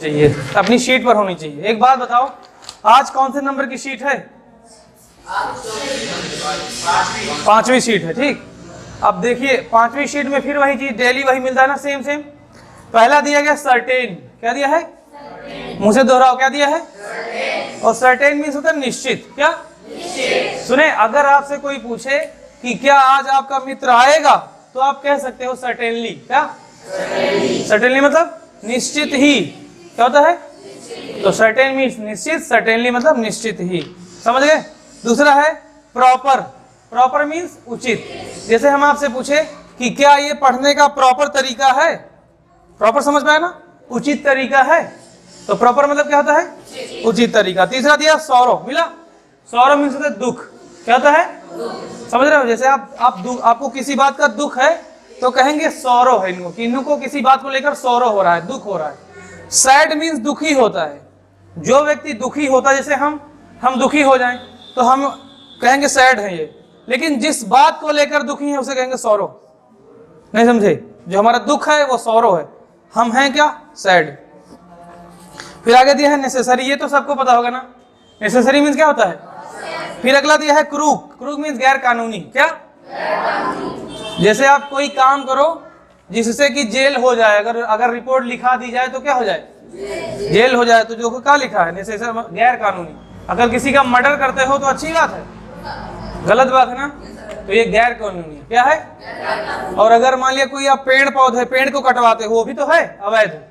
चाहिए, अपनी शीट पर होनी चाहिए। एक बात बताओ, आज कौन से नंबर की शीट है? 5वीं शीट है, ठीक। अब देखिए 5वीं शीट में फिर वही चीज, डेली वही मिलता है ना, सेम सेम। पहला दिया गया सर्टेन, क्या दिया है? मुंह से दोहराओ, क्या दिया है? और सर्टेन मीन्स होता है निश्चित। क्या? सुने, अगर आपसे कोई पूछे कि क्या आज आपका मित्र आएगा, तो आप कह सकते हो सर्टेनली। क्या? सर्टेनली मतलब निश्चित ही। क्या होता है? तो सर्टेन मीन्स निश्चित, सर्टेनली मतलब निश्चित ही। समझ गए? दूसरा है प्रॉपर। प्रॉपर मीन्स उचित। जैसे हम आपसे पूछे कि क्या ये पढ़ने का प्रॉपर तरीका है, प्रॉपर समझ में आया ना, उचित तरीका है, तो प्रॉपर मतलब क्या होता है? उचित तरीका। तीसरा दिया सौरव, मिला? सौरव मीन्स होता है दुख। क्या होता है? समझ रहे हो? जैसे आपको किसी बात का दुख है तो कहेंगे सौरव है इनको, कि इनको किसी बात को लेकर सौरव हो रहा है, दुख हो रहा है। सैड मीन्स दुखी होता है। जो व्यक्ति दुखी होता है, जैसे हम दुखी हो जाएं तो हम कहेंगे सैड है ये, लेकिन जिस बात को लेकर दुखी है उसे कहेंगे सौरव। नहीं समझे? जो हमारा दुख है वो सौरव है, हम हैं क्या? सैड। फिर आगे दिया है नेसेसरी, ये तो सबको पता होगा ना, नेसेसरी मीन्स क्या होता है? फिर अगला दिया है क्रूक। क्रूक मीन्स गैर कानूनी। क्या? जैसे आप कोई काम करो जिससे कि जेल हो जाए, अगर रिपोर्ट लिखा दी जाए तो क्या हो जाए? जेल हो जाए। तो जो क्या लिखा है? नेसेसरी, गैर कानूनी। अगर किसी का मर्डर करते हो तो अच्छी बात है, गलत बात है ना, तो ये गैर कानूनी। क्या है? और अगर मान लिया कोई आप पेड़ को कटवाते हो, वो भी तो है अवैध।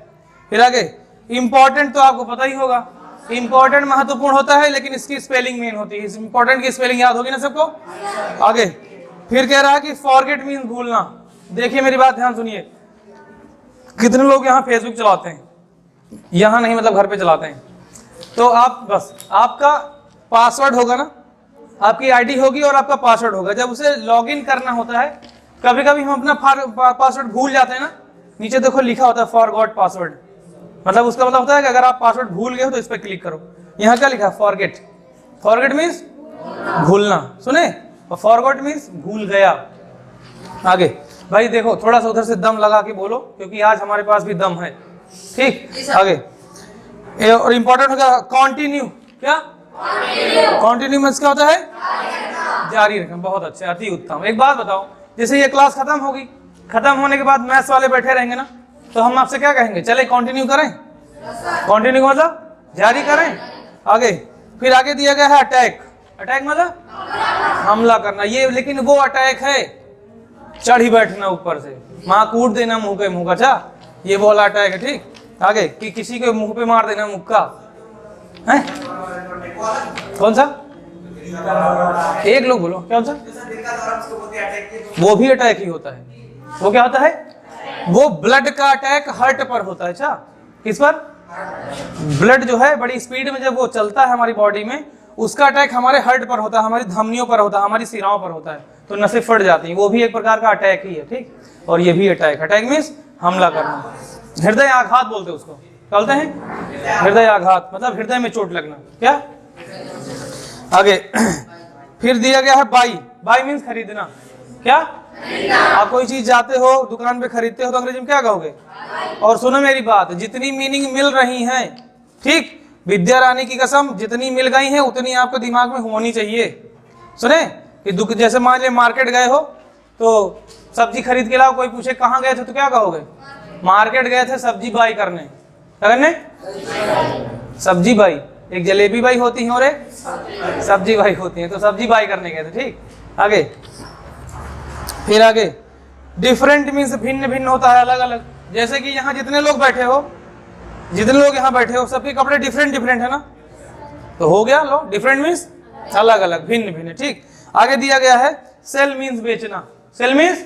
फिर आगे इंपॉर्टेंट, तो आपको पता ही होगा, इंपॉर्टेंट महत्वपूर्ण होता है, लेकिन इसकी स्पेलिंग मेन होती है। इस इंपॉर्टेंट की स्पेलिंग याद होगी ना सबको? आगे फिर कह रहा है कि फॉरगेट मीन्स भूलना। देखिए मेरी बात ध्यान सुनिए, कितने लोग यहाँ फेसबुक चलाते हैं? यहाँ नहीं, मतलब घर पे चलाते हैं। तो आप बस, आपका पासवर्ड होगा ना, आपकी आईडी होगी और आपका पासवर्ड होगा। जब उसे लॉगिन करना होता है, कभी कभी हम अपना पासवर्ड भूल जाते हैं ना, नीचे देखो लिखा होता है फॉरगॉट पासवर्ड, मतलब उसका मतलब होता है कि अगर आप पासवर्ड भूल गए हो तो इस पर क्लिक करो। यहाँ क्या लिखा है? फॉरगेट। फॉरगेट मीन्स भूलना, सुने, और फॉरगॉट मीन्स भूल गया। आगे भाई देखो, थोड़ा सा उधर से दम लगा के बोलो, क्योंकि आज हमारे पास भी दम है, ठीक। आगे और इंपॉर्टेंट होगा कॉन्टिन्यू। क्या? कॉन्टिन्यू मीन्स क्या होता है? जारी रखना। बहुत अच्छे, अति उत्तम। एक बात बताओ, जैसे ये क्लास खत्म होगी, खत्म होने के बाद मैथ्स वाले बैठे रहेंगे ना, तो हम आपसे क्या कहेंगे? चले कंटिन्यू करें। कंटिन्यू का मतलब जारी करें। आगे फिर आगे दिया गया है अटैक। अटैक मतलब हमला करना। ये लेकिन वो अटैक है चढ़ ही बैठना ऊपर से, माँ कूट देना मुंह पे मुंह का, ये वाला अटैक है, ठीक। आगे कि किसी के मुंह पे मार देना मुक्का है। कौन सा? एक लोग बोलो, कौन सा? वो भी अटैक ही होता है। वो क्या होता है? वो ब्लड का अटैक हार्ट पर होता है। अच्छा, किस पर? ब्लड जो है बड़ी स्पीड में जब वो चलता है हमारी बॉडी में, उसका अटैक हमारे हार्ट पर होता है, हमारी धमनियों पर होता है, हमारी सिराओं पर होता है, तो नसें फट जाती हैं। वो भी एक प्रकार का अटैक ही है, ठीक। और ये भी अटैक। अटैक मीन्स हमला करना। हृदय आघात बोलते हैं उसको, क्या बोलते हैं? हृदय आघात मतलब हृदय में चोट लगना। क्या? आगे फिर दिया गया है बाई। बाई मीन्स खरीदना। क्या? आप कोई चीज जाते हो दुकान पे खरीदते हो तो अंग्रेजी में क्या कहोगे? और सुनो मेरी बात, जितनी मीनिंग मिल रही है, ठीक, विद्या रानी की कसम, जितनी मिल गई है उतनी आपको दिमाग में होनी चाहिए। सुने कि जैसे मान लिया मार्केट गए हो तो सब्जी खरीद के लाओ, कोई पूछे कहाँ गए थे तो क्या कहोगे? मार्केट गए थे सब्जी बाई करने। क्या करने? सब्जी बाई। एक जलेबी बाई होती है और एक सब्जी बाई होती है, तो सब्जी बाई करने गए थे, ठीक। आगे फिर आगे डिफरेंट मीन्स भिन्न भिन्न होता है, अलग अलग। जैसे कि यहाँ जितने लोग बैठे हो, जितने लोग यहाँ बैठे हो, सबके कपड़े डिफरेंट डिफरेंट है ना, तो हो गया लो, डिफरेंट मीन्स अलग अलग, भिन्न भिन्न, ठीक। आगे दिया गया है सेल मीन्स बेचना। सेल मीन्स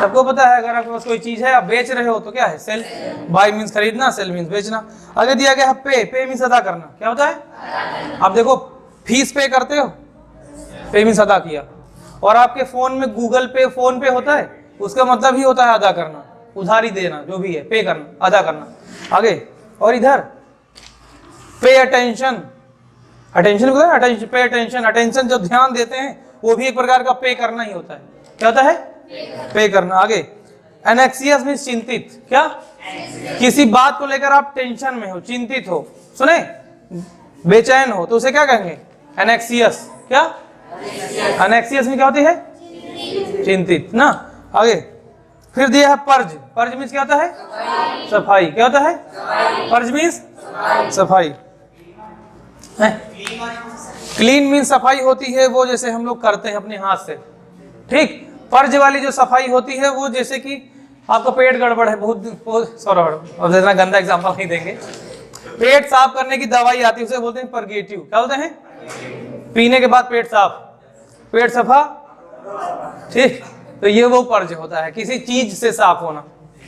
सबको पता है, अगर आपके पास कोई चीज है आप बेच रहे हो तो क्या है? सेल। बाय मीन्स खरीदना, सेल मीन्स बेचना। आगे दिया गया है पे। पे मीन्स अदा करना। क्या होता है? आप देखो फीस पे करते हो, पे मीन्स अदा किया। और आपके फोन में गूगल पे, फोन पे होता है, उसका मतलब ही होता है अदा करना, उधारी देना, जो भी है पे करना, अदा करना। आगे और इधर पे अटेंशन। अटेंशन को अटेंशन, पे अटेंशन, अटेंशन जो ध्यान देते हैं वो भी एक प्रकार का पे करना ही होता है। क्या होता है? पे करना। आगे एनेक्सियस मीन्स चिंतित। क्या? किसी बात को लेकर आप टेंशन में हो, चिंतित हो, सुने, बेचैन हो, तो उसे क्या कहेंगे? एनेक्सियस। क्या? एनेक्सियस में क्या होती है? चिंतित ना। आगे फिर दिया है पर्ज। पर्ज मीन्स क्या होता है? सफाई। क्या होता है? पर्ज मीन्स सफाई। क्लीन मीन्स सफाई होती है वो जैसे हम लोग करते हैं अपने हाथ से, ठीक। पर्ज वाली जो सफाई होती है वो जैसे कि आपका पेट गड़बड़ है, बहुत सॉरी, अब इतना गंदा एग्जांपल नहीं देंगे। पेट साफ करने की दवाई आती है, उसे बोलते हैं परगेटिव। क्या बोलते हैं? पीने के बाद पेट साफ, पेट सफा, ठीक। तो ये वो पर्ज होता है, किसी चीज से साफ होना,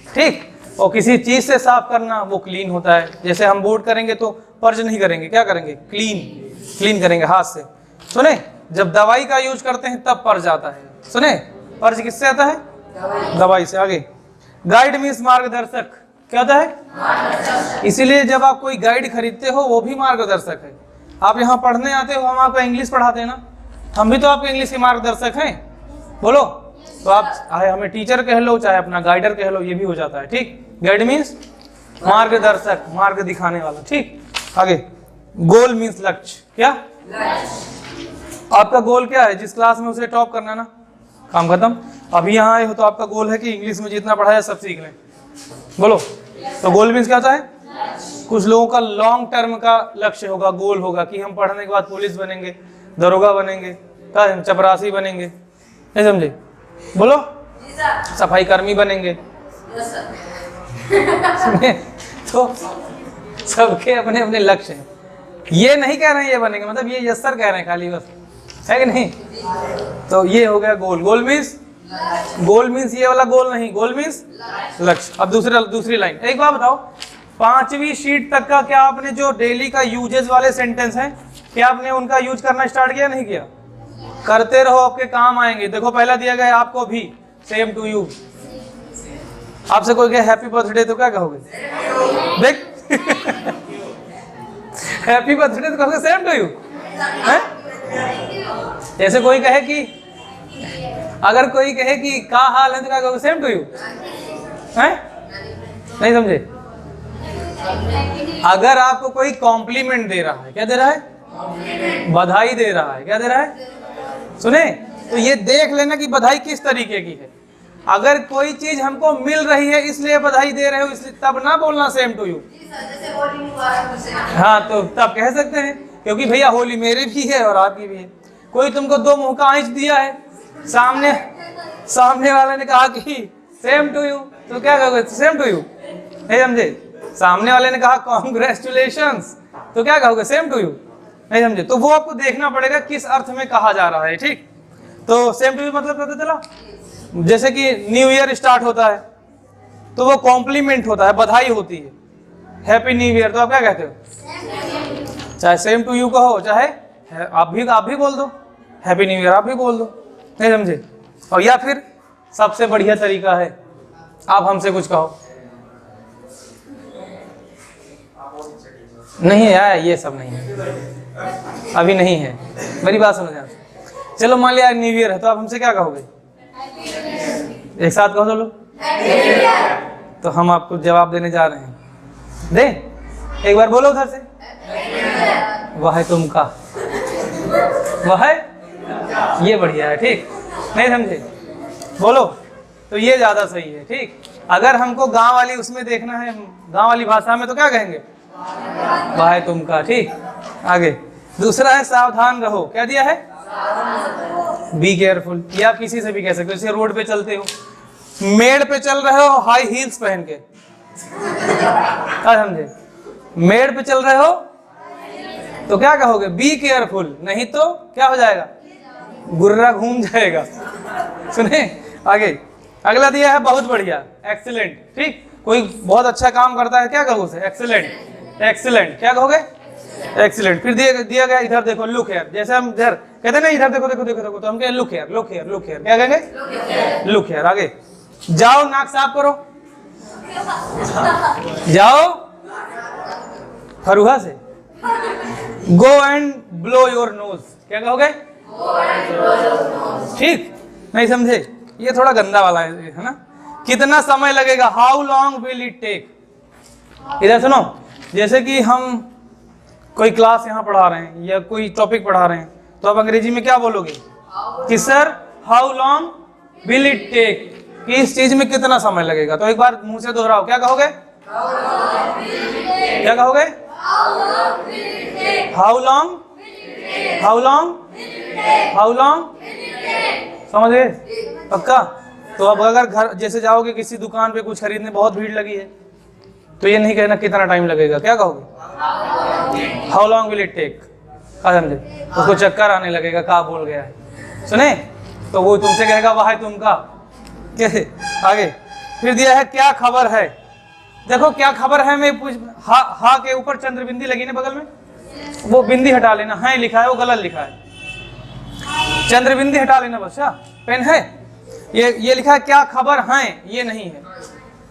ठीक। और किसी चीज से साफ करना वो क्लीन होता है। जैसे हम बोर्ड करेंगे तो पर्ज नहीं करेंगे, क्या करेंगे? क्लीन करेंगे हाथ से। सुने, जब दवाई का यूज करते हैं तब पर्ज आता है। सुने, पर्ज किससे आता है? दवाई से। आगे गाइड मीन्स मार्गदर्शक। क्या होता है? इसीलिए जब आप कोई गाइड खरीदते हो वो भी मार्गदर्शक है। आप यहाँ पढ़ने आते हो, हम आपको इंग्लिश पढ़ाते हैं ना, हम भी तो आपके इंग्लिश के मार्गदर्शक हैं, बोलो। तो आप चाहे हमें टीचर कह लो, चाहे अपना गाइडर कह लो, ये भी हो जाता है, ठीक। गाइड मीन्स मार्गदर्शक, मार्ग दिखाने वाला, ठीक। आगे गोल मीन्स लक्ष्य। क्या? आपका गोल क्या है? जिस क्लास में उसे टॉप करना ना, काम खत्म। अभी यहाँ आए हो तो आपका गोल है कि इंग्लिश में जितना पढ़ाया सब सीख लें, बोलो। तो गोल मीन्स क्या होता है? कुछ लोगों का लॉन्ग टर्म का लक्ष्य होगा, गोल होगा कि हम पढ़ने के बाद पुलिस बनेंगे, दरोगा बनेंगे, चपरासी बनेंगे, नहीं समझे? बोलो। सफाई कर्मी बनेंगे। तो सबके अपने अपने लक्ष्य हैं। ये नहीं कह रहे हैं ये बनेंगे, मतलब ये यस सर कह रहे हैं खाली, बस, है कि नहीं? तो ये हो गया गोल। गोल मीन्स ये वाला गोल नहीं, गोल मीन्स लक्ष्य। अब दूसरी लाइन, एक बात बताओ, 5वीं शीट तक का क्या आपने जो डेली का यूजेस वाले सेंटेंस हैं, क्या आपने उनका यूज करना स्टार्ट किया? नहीं किया? करते रहो, आपके काम आएंगे। देखो पहला दिया गया है आपको भी, सेम टू यू। आपसे कोई कहे हैप्पी बर्थडे तो क्या कहोगे? देख हैप्पी बर्थडे तो कहोगे सेम टू यू, है? जैसे कोई कहे कि, अगर कोई कहे कि क्या हाल है तो क्या कहोगे? सेम टू यू, है? नहीं समझे? अगर आपको कोई कॉम्प्लीमेंट दे रहा है, क्या दे रहा है? बधाई दे रहा है। क्या दे रहा है? सुने, तो ये देख लेना कि बधाई किस तरीके की है। अगर कोई चीज हमको मिल रही है इसलिए बधाई दे रहे हो, इसलिए तब ना बोलना सेम टू यू। हाँ, तो तब कह सकते हैं, क्योंकि भैया होली मेरी भी है और आपकी भी है। कोई तुमको 2 मुंह का आंच दिया है, सामने वाले ने कहा कि सेम टू यू, तो क्या कहोगे? सेम टू यू, नहीं समझे? सामने वाले ने कहा कॉन्ग्रेचुलेशंस, तो क्या कहोगे? सेम टू यू, नहीं समझे? तो वो आपको देखना पड़ेगा किस अर्थ में कहा जा रहा है, ठीक। तो सेम टू यू मतलब पता चला। जैसे कि न्यू ईयर स्टार्ट होता है तो वो कॉम्प्लीमेंट होता है, बधाई होती है, हैप्पी न्यू ईयर, तो आप क्या कहते हो? चाहे सेम टू यू कहो, चाहे आप भी बोल दो, हैप्पी न्यू ईयर आप भी बोल दो, नहीं समझे? और या फिर सबसे बढ़िया तरीका है, आप हमसे कुछ कहो। नहीं है यार, ये सब नहीं है, अभी नहीं है, मेरी बात समझ। चलो मान लिया न्यू ईयर है, तो आप हमसे क्या कहोगे? एक साथ कहो चलो। तो हम आपको जवाब देने जा रहे हैं, दे एक बार बोलो उधर से। वह तुमका, वह ये बढ़िया है, ठीक, नहीं समझे? बोलो। तो ये ज्यादा सही है, ठीक। अगर हमको गांव वाली उसमें देखना है, गांव वाली भाषा में, तो क्या कहेंगे? वह तुमका, ठीक। आगे दूसरा है सावधान रहो। क्या दिया है? Be careful. ये आप किसी से भी कह सकते हो। जैसे रोड पे चलते हो, मेड़ पे चल रहे हो हाई हील्स पहन के, क्या समझे? मेड़ पे चल रहे हो तो क्या कहोगे? बी केयरफुल, नहीं तो क्या हो जाएगा? गुर्रा घूम जाएगा। सुने, आगे अगला दिया है बहुत बढ़िया, एक्सीलेंट, ठीक। कोई बहुत अच्छा काम करता है, क्या कहोगे उसे? एक्सीलेंट। एक्सीलेंट क्या कहोगे? एक्सीलेंट। फिर दिया गया इधर देखो, लुक हेयर। जैसे हम इधर कहते ना, इधर देखो देखो देखो देखो, तो हम कहें look here, look here, look here. क्या कहेंगे? Look here. आगे जाओ नाक साफ करो, जाओ फरुहा से। Go and blow your nose. क्या कहोगे? ठीक, नहीं समझे? ये थोड़ा गंदा वाला है ना। कितना समय लगेगा, how long will it take. इधर सुनो, जैसे कि हम कोई क्लास यहाँ पढ़ा रहे हैं या कोई टॉपिक पढ़ा रहे हैं, तो आप अंग्रेजी में क्या बोलोगे कि sir how long will it take, कि इस चीज में कितना समय लगेगा। तो एक बार मुंह से दोहराओ, क्या कहोगे, क्या कहोगे, how long, how long, how long, समझ गए, पक्का। तो अब अगर घर जैसे जाओगे किसी दुकान पे कुछ खरीदने, बहुत भीड़ लगी है, तो ये नहीं कहना कितना टाइम लगेगा, क्या कहोगे, how long will it take. क्या समझे, उसको चक्कर आने लगेगा, क्या बोल गया है, सुने, तो वो तुमसे कहेगा वाह तुमका। आगे फिर दिया है क्या खबर है। देखो क्या खबर है में पूछ, हा के ऊपर चंद्र बिंदी लगी ना बगल में, वो बिंदी हटा लेना, है लिखा है वो गलत लिखा है, चंद्र बिंदी हटा लेना बस। पेन है, ये लिखा है क्या खबर है, ये नहीं है,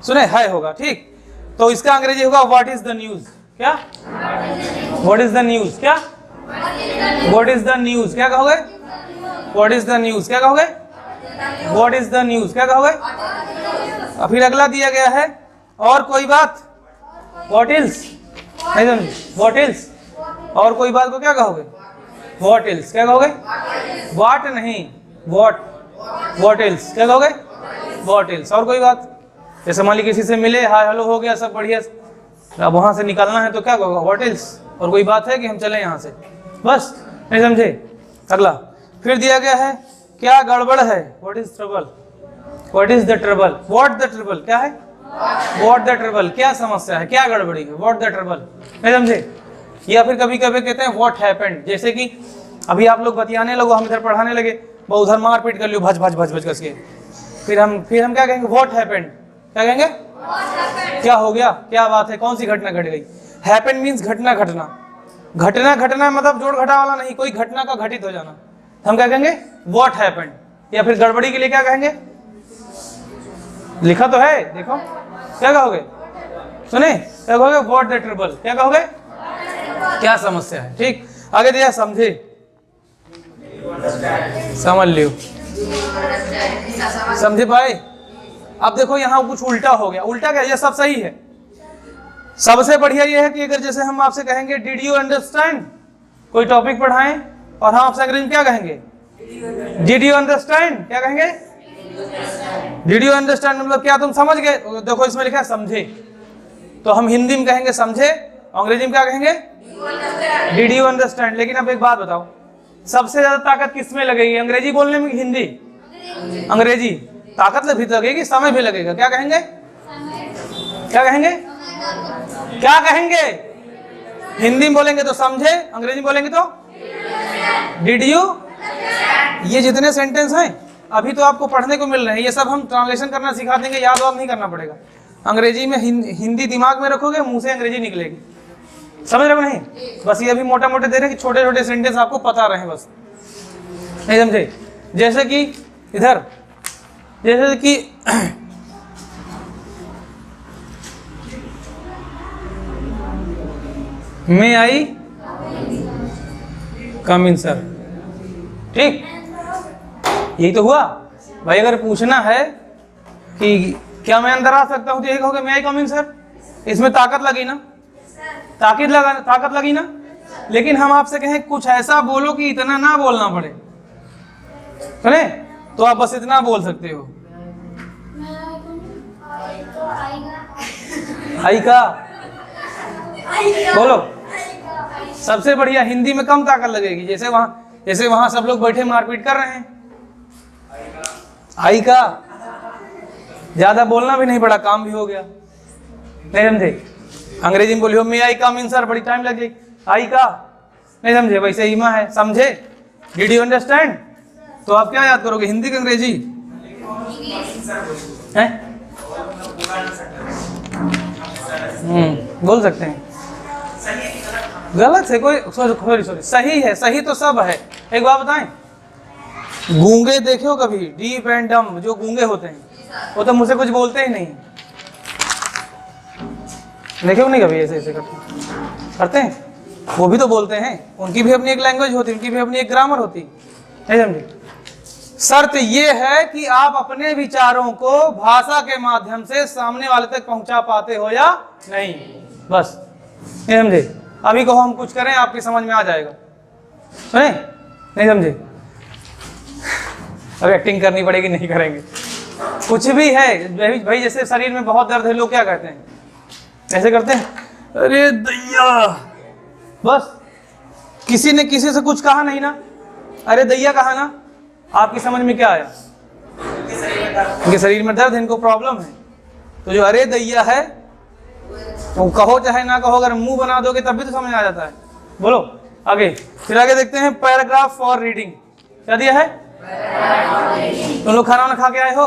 सुने है होगा, ठीक। तो इसका अंग्रेजी होगा व्हाट इज द न्यूज। क्या, व्हाट इज द न्यूज, क्या, व्हाट इज द न्यूज, क्या कहोगे, व्हाट इज द न्यूज, क्या कहोगे, व्हाट इज द न्यूज, क्या कहोगे। और फिर अगला दिया गया है और कोई बात, व्हाट इल्स, नहीं समझे, व्हाट इल्स, और कोई बात को क्या कहोगे, व्हाट इल्स, क्या कहोगे, व्हाट नहीं, व्हाट, व्हाट इल्स, क्या कहोगे, व्हाट इल्स। और कोई बात, जैसे मान ली किसी से मिले, हाय हेलो हो गया, सब बढ़िया, अब वहां से निकलना है तो क्या कहोगे, व्हाट इल्स, और कोई बात है कि हम चले यहाँ से, बस, नहीं समझे। अगला फिर दिया गया है क्या गड़बड़ है, what is trouble, what is the trouble, what the trouble, क्या है, व्हाट द ट्रबल, क्या समस्या है, क्या गड़बड़ी है, व्हाट द ट्रबल, नहीं समझे। या फिर कभी कभी कहते हैं व्हाट हैपेंड, जैसे कि अभी आप लोग बतियाने लगो, हम इधर पढ़ाने लगे, वो उधर मार पीट कर लियो भज भज भज भज कस के, फिर हम क्या कहेंगे, व्हाट हैपेंड, क्या कहेंगे, क्या हो गया, क्या बात है, कौन सी घटना घट गई। हैपेंड मीन्स घटना घटना, घटना घटना मतलब जोड़ घटा वाला नहीं, कोई घटना का घटित हो जाना, हम क्या कहेंगे व्हाट हैपेंड। या फिर गड़बड़ी के लिए क्या कहेंगे, लिखा तो है देखो, क्या कहोगे, सुने, क्या कहोगे, व्हाट द ट्रबल, क्या कहोगे, क्या समस्या है, ठीक। आगे दिया समझे, समझ लियो, समझे भाई। अब देखो यहाँ कुछ उल्टा हो गया, उल्टा क्या, ये सब सही है। सबसे बढ़िया ये है कि अगर जैसे हम आपसे कहेंगे डिड यू अंडरस्टैंड, कोई टॉपिक पढ़ाएं और हम आपसे अंग्रेजी में क्या कहेंगे, डिड यू अंडरस्टैंड, क्या कहेंगे, डिड यू अंडरस्टैंड मतलब क्या तुम समझ गए। देखो इसमें लिखा है समझे, तो हम हिंदी में कहेंगे समझे, अंग्रेजी में क्या कहेंगे, डिड यू अंडरस्टैंड। लेकिन अब एक बात बताओ, सबसे ज्यादा ताकत किसमें लगेगी, अंग्रेजी बोलने में, हिंदी, अंग्रेजी, ताकत भी लगेगी, समय भी लगेगा, क्या कहेंगे, क्या कहेंगे, क्या कहेंगे, हिंदी में बोलेंगे तो समझे, अंग्रेजी में बोलेंगे तो डिड यू। ये जितने सेंटेंस हैं अभी तो आपको पढ़ने को मिल रहे हैं, ये सब हम ट्रांसलेशन करना सिखा देंगे, याद वाद नहीं करना पड़ेगा। अंग्रेजी में हिंदी दिमाग में रखोगे, मुंह से अंग्रेजी निकलेगी, समझ रहे हो नहीं। बस ये अभी मोटा मोटे दे रहे कि छोटे छोटे सेंटेंस आपको पता रहे, बस, नहीं समझे। जैसे कि इधर, जैसे कि मे आई कम इन सर, ठीक, यही तो हुआ भाई। अगर पूछना है कि क्या मैं अंदर आ सकता हूं, तो यही कहोगे मे आई कम इन सर, इसमें ताकत लगी ना, ताकत लगी ना। लेकिन हम आपसे कहें कुछ ऐसा बोलो कि इतना ना बोलना पड़े, सुने, तो आप बस इतना बोल सकते हो, आई का बोलो। सबसे बढ़िया हिंदी में कम ताकत लगेगी, जैसे वहां सब लोग बैठे मारपीट कर रहे हैं, आई का, ज्यादा बोलना भी नहीं पड़ा, काम भी हो गया, नहीं समझे। अंग्रेजी में बोलियो मे आई कम इन सर, बड़ी टाइम लग गई, आई का, नहीं समझे। वैसे ही माँ है, समझे, डिड यू अंडरस्टैंड, तो आप क्या याद करोगे, हिंदी की अंग्रेजी है, बोल सकते हैं। गलत है कोई, सॉरी सही है, सही तो सब है। एक बात बताएं, गूंगे देखे हो कभी, डीप एंड डम, जो गूंगे होते हैं वो तो मुझसे कुछ बोलते ही नहीं, देखे हो नहीं कभी, ऐसे ऐसे करते हैं, वो भी तो बोलते हैं, उनकी भी अपनी एक लैंग्वेज होती है, उनकी भी अपनी एक ग्रामर होती है, नहीं समझे। शर्त ये है कि आप अपने विचारों को भाषा के माध्यम से सामने वाले तक पहुंचा पाते हो या नहीं, बस नहीं समझे। अभी कहो हम कुछ करें, आपकी समझ में आ जाएगा, सुने नहीं समझे। अब एक्टिंग करनी पड़ेगी, नहीं करेंगे। कुछ भी है भाई, जैसे शरीर में बहुत दर्द है, लोग क्या कहते हैं, ऐसे करते हैं, अरे दैया, बस किसी ने किसी से कुछ कहा नहीं ना, अरे दैया कहा ना, आपकी समझ में क्या आया, इनके शरीर में दर्द है, इनको प्रॉब्लम है। तो जो अरे दैया है तो कहो चाहे ना कहो, अगर मुंह बना दोगे तब भी तो समझ आ जाता है। बोलो आगे, फिर आगे देखते हैं पैराग्राफ फॉर रीडिंग। क्या दिया है? तुम लोग खाना वाना खा के आए हो?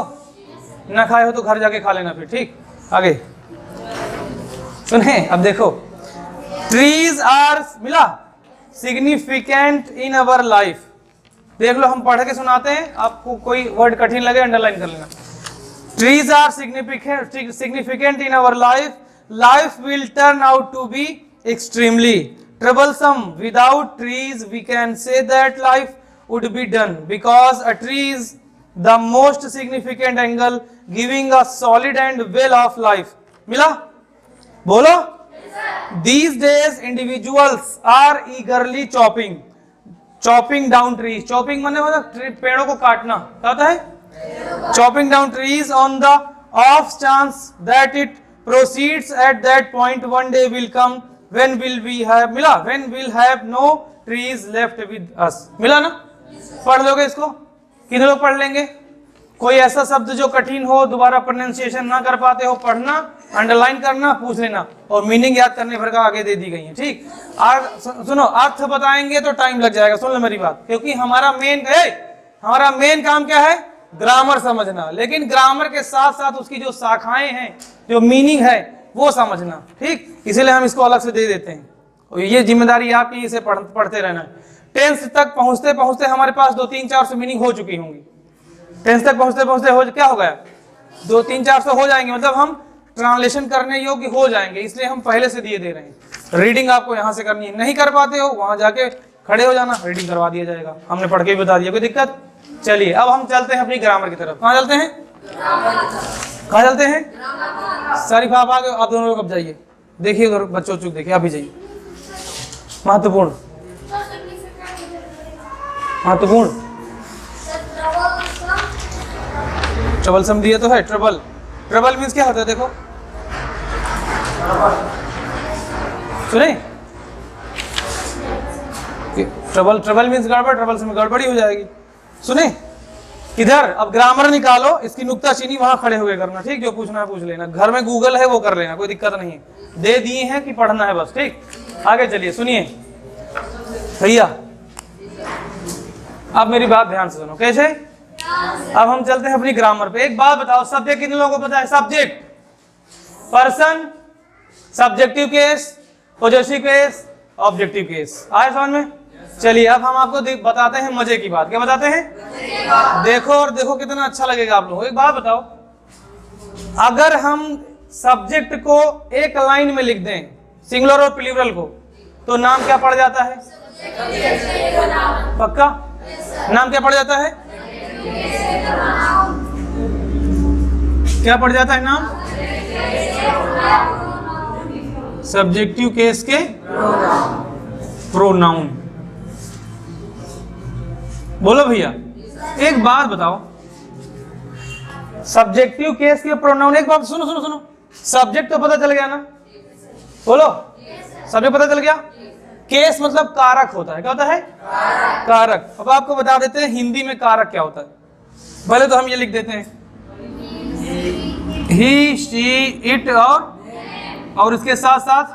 ना खाए हो तो घर जाके खा लेना फिर, ठीक। आगे सुने, अब देखो, ट्रीज आर मिला सिग्निफिकेंट इन अवर लाइफ। देख लो, हम पढ़ के सुनाते हैं, आपको कोई वर्ड कठिन लगे अंडरलाइन कर लेना। Trees are significant in our life, life will turn out to be extremely troublesome without trees. We can say that life would be done because a tree is the most significant angle giving a solid and well of life. मिला? बोलो। These days individuals are eagerly chopping down trees. chopping माने मतलब पेड़ों को काटना, क्या होता है? chopping down trees on the off chance that it proceeds at that point one day will come when will we have, मिला, when will have no trees left with us। मिला ना? पढ़ लोगे इसको? कितने लोग पढ़ लेंगे? कोई ऐसा शब्द जो कठिन हो, दोबारा प्रोनाउंसिएशन ना कर पाते हो, पढ़ना, अंडरलाइन करना, पूछ लेना, और मीनिंग याद करने भर का आगे दे दी गई है, ठीक। सुनो, अर्थ बताएंगे तो टाइम लग जाएगा, सुन लो मेरी बात, क्योंकि हमारा मेन काम क्या है? ग्रामर समझना। लेकिन ग्रामर के साथ साथ उसकी जो शाखाएं हैं, जो मीनिंग है, वो समझना, ठीक। इसीलिए हम इसको अलग से दे देते हैं, और ये जिम्मेदारी आपकी, इसे पढ़ते रहना है। टेंस तक पहुंचते पहुंचते हमारे पास 2-3-400 मीनिंग हो चुकी होंगी। टेंस तक पहुंचते पहुंचते क्या हो गया? 2-3-400 हो जाएंगे, मतलब हम ट्रांसलेशन करने योग्य हो जाएंगे, इसलिए हम पहले से दिए दे रहे हैं। रीडिंग आपको यहाँ से करनी है, नहीं कर पाते हो वहां जाके खड़े हो जाना, रीडिंग करवा दिया जाएगा, हमने पढ़ के भी बता दिया, कोई दिक्कत। चलिए अब हम चलते हैं अपनी ग्रामर की तरफ। कहाँ चलते हैं? कहाँ चलते हैं? सारिफ आप आगे, आप दोनों लोग अब जाइए, देखिए उधर बच्चों चुप देखिए, आप भी जाइए। महत्वपूर्ण ट्रबल दिया तो है। ट्रबल मीन्स क्या होता है? देखो सुने, ट्रबल मीन्स गड़बड़, ट्रबल से गड़बड़ी हो जाएगी। सुने इधर, अब ग्रामर निकालो, इसकी नुक्ताचीनी वहां खड़े हुए करना, ठीक। जो पूछना है पूछ लेना, घर में गूगल है वो कर लेना, कोई दिक्कत नहीं है, दे दिए हैं कि पढ़ना है बस, ठीक। आगे चलिए, सुनिए भैया, अब मेरी बात ध्यान से सुनो। कैसे? अब हम चलते हैं अपनी ग्रामर पे। एक बात बताओ, सब्जेक्ट कितने लोगों को पता है? Subject, person, subjective case, possessive case, objective case. आए समझ में? चलिए अब हम आपको बताते हैं मजे की बात। क्या बताते हैं? देखो, और देखो कितना अच्छा लगेगा आप लोगों को। एक बात बताओ, अगर हम सब्जेक्ट को एक लाइन में लिख दें, सिंगुलर और प्लूरल को, तो नाम क्या पड़ जाता है? पक्का? नाम क्या पड़ जाता है? क्या पड़ जाता है नाम? सब्जेक्टिव केस के प्रोनाउन। बोलो भैया, एक बात बताओ, सब्जेक्टिव केस के प्रोनाउन, एक बात सुनो, सब्जेक्ट तो पता चल गया ना? बोलो, सब्जेक्ट पता चल गया। केस मतलब कारक होता है। क्या होता है? कारक। अब आपको बता देते हैं हिंदी में कारक क्या होता है। पहले तो हम ये लिख देते हैं, ही, शी, इट, और इसके साथ साथ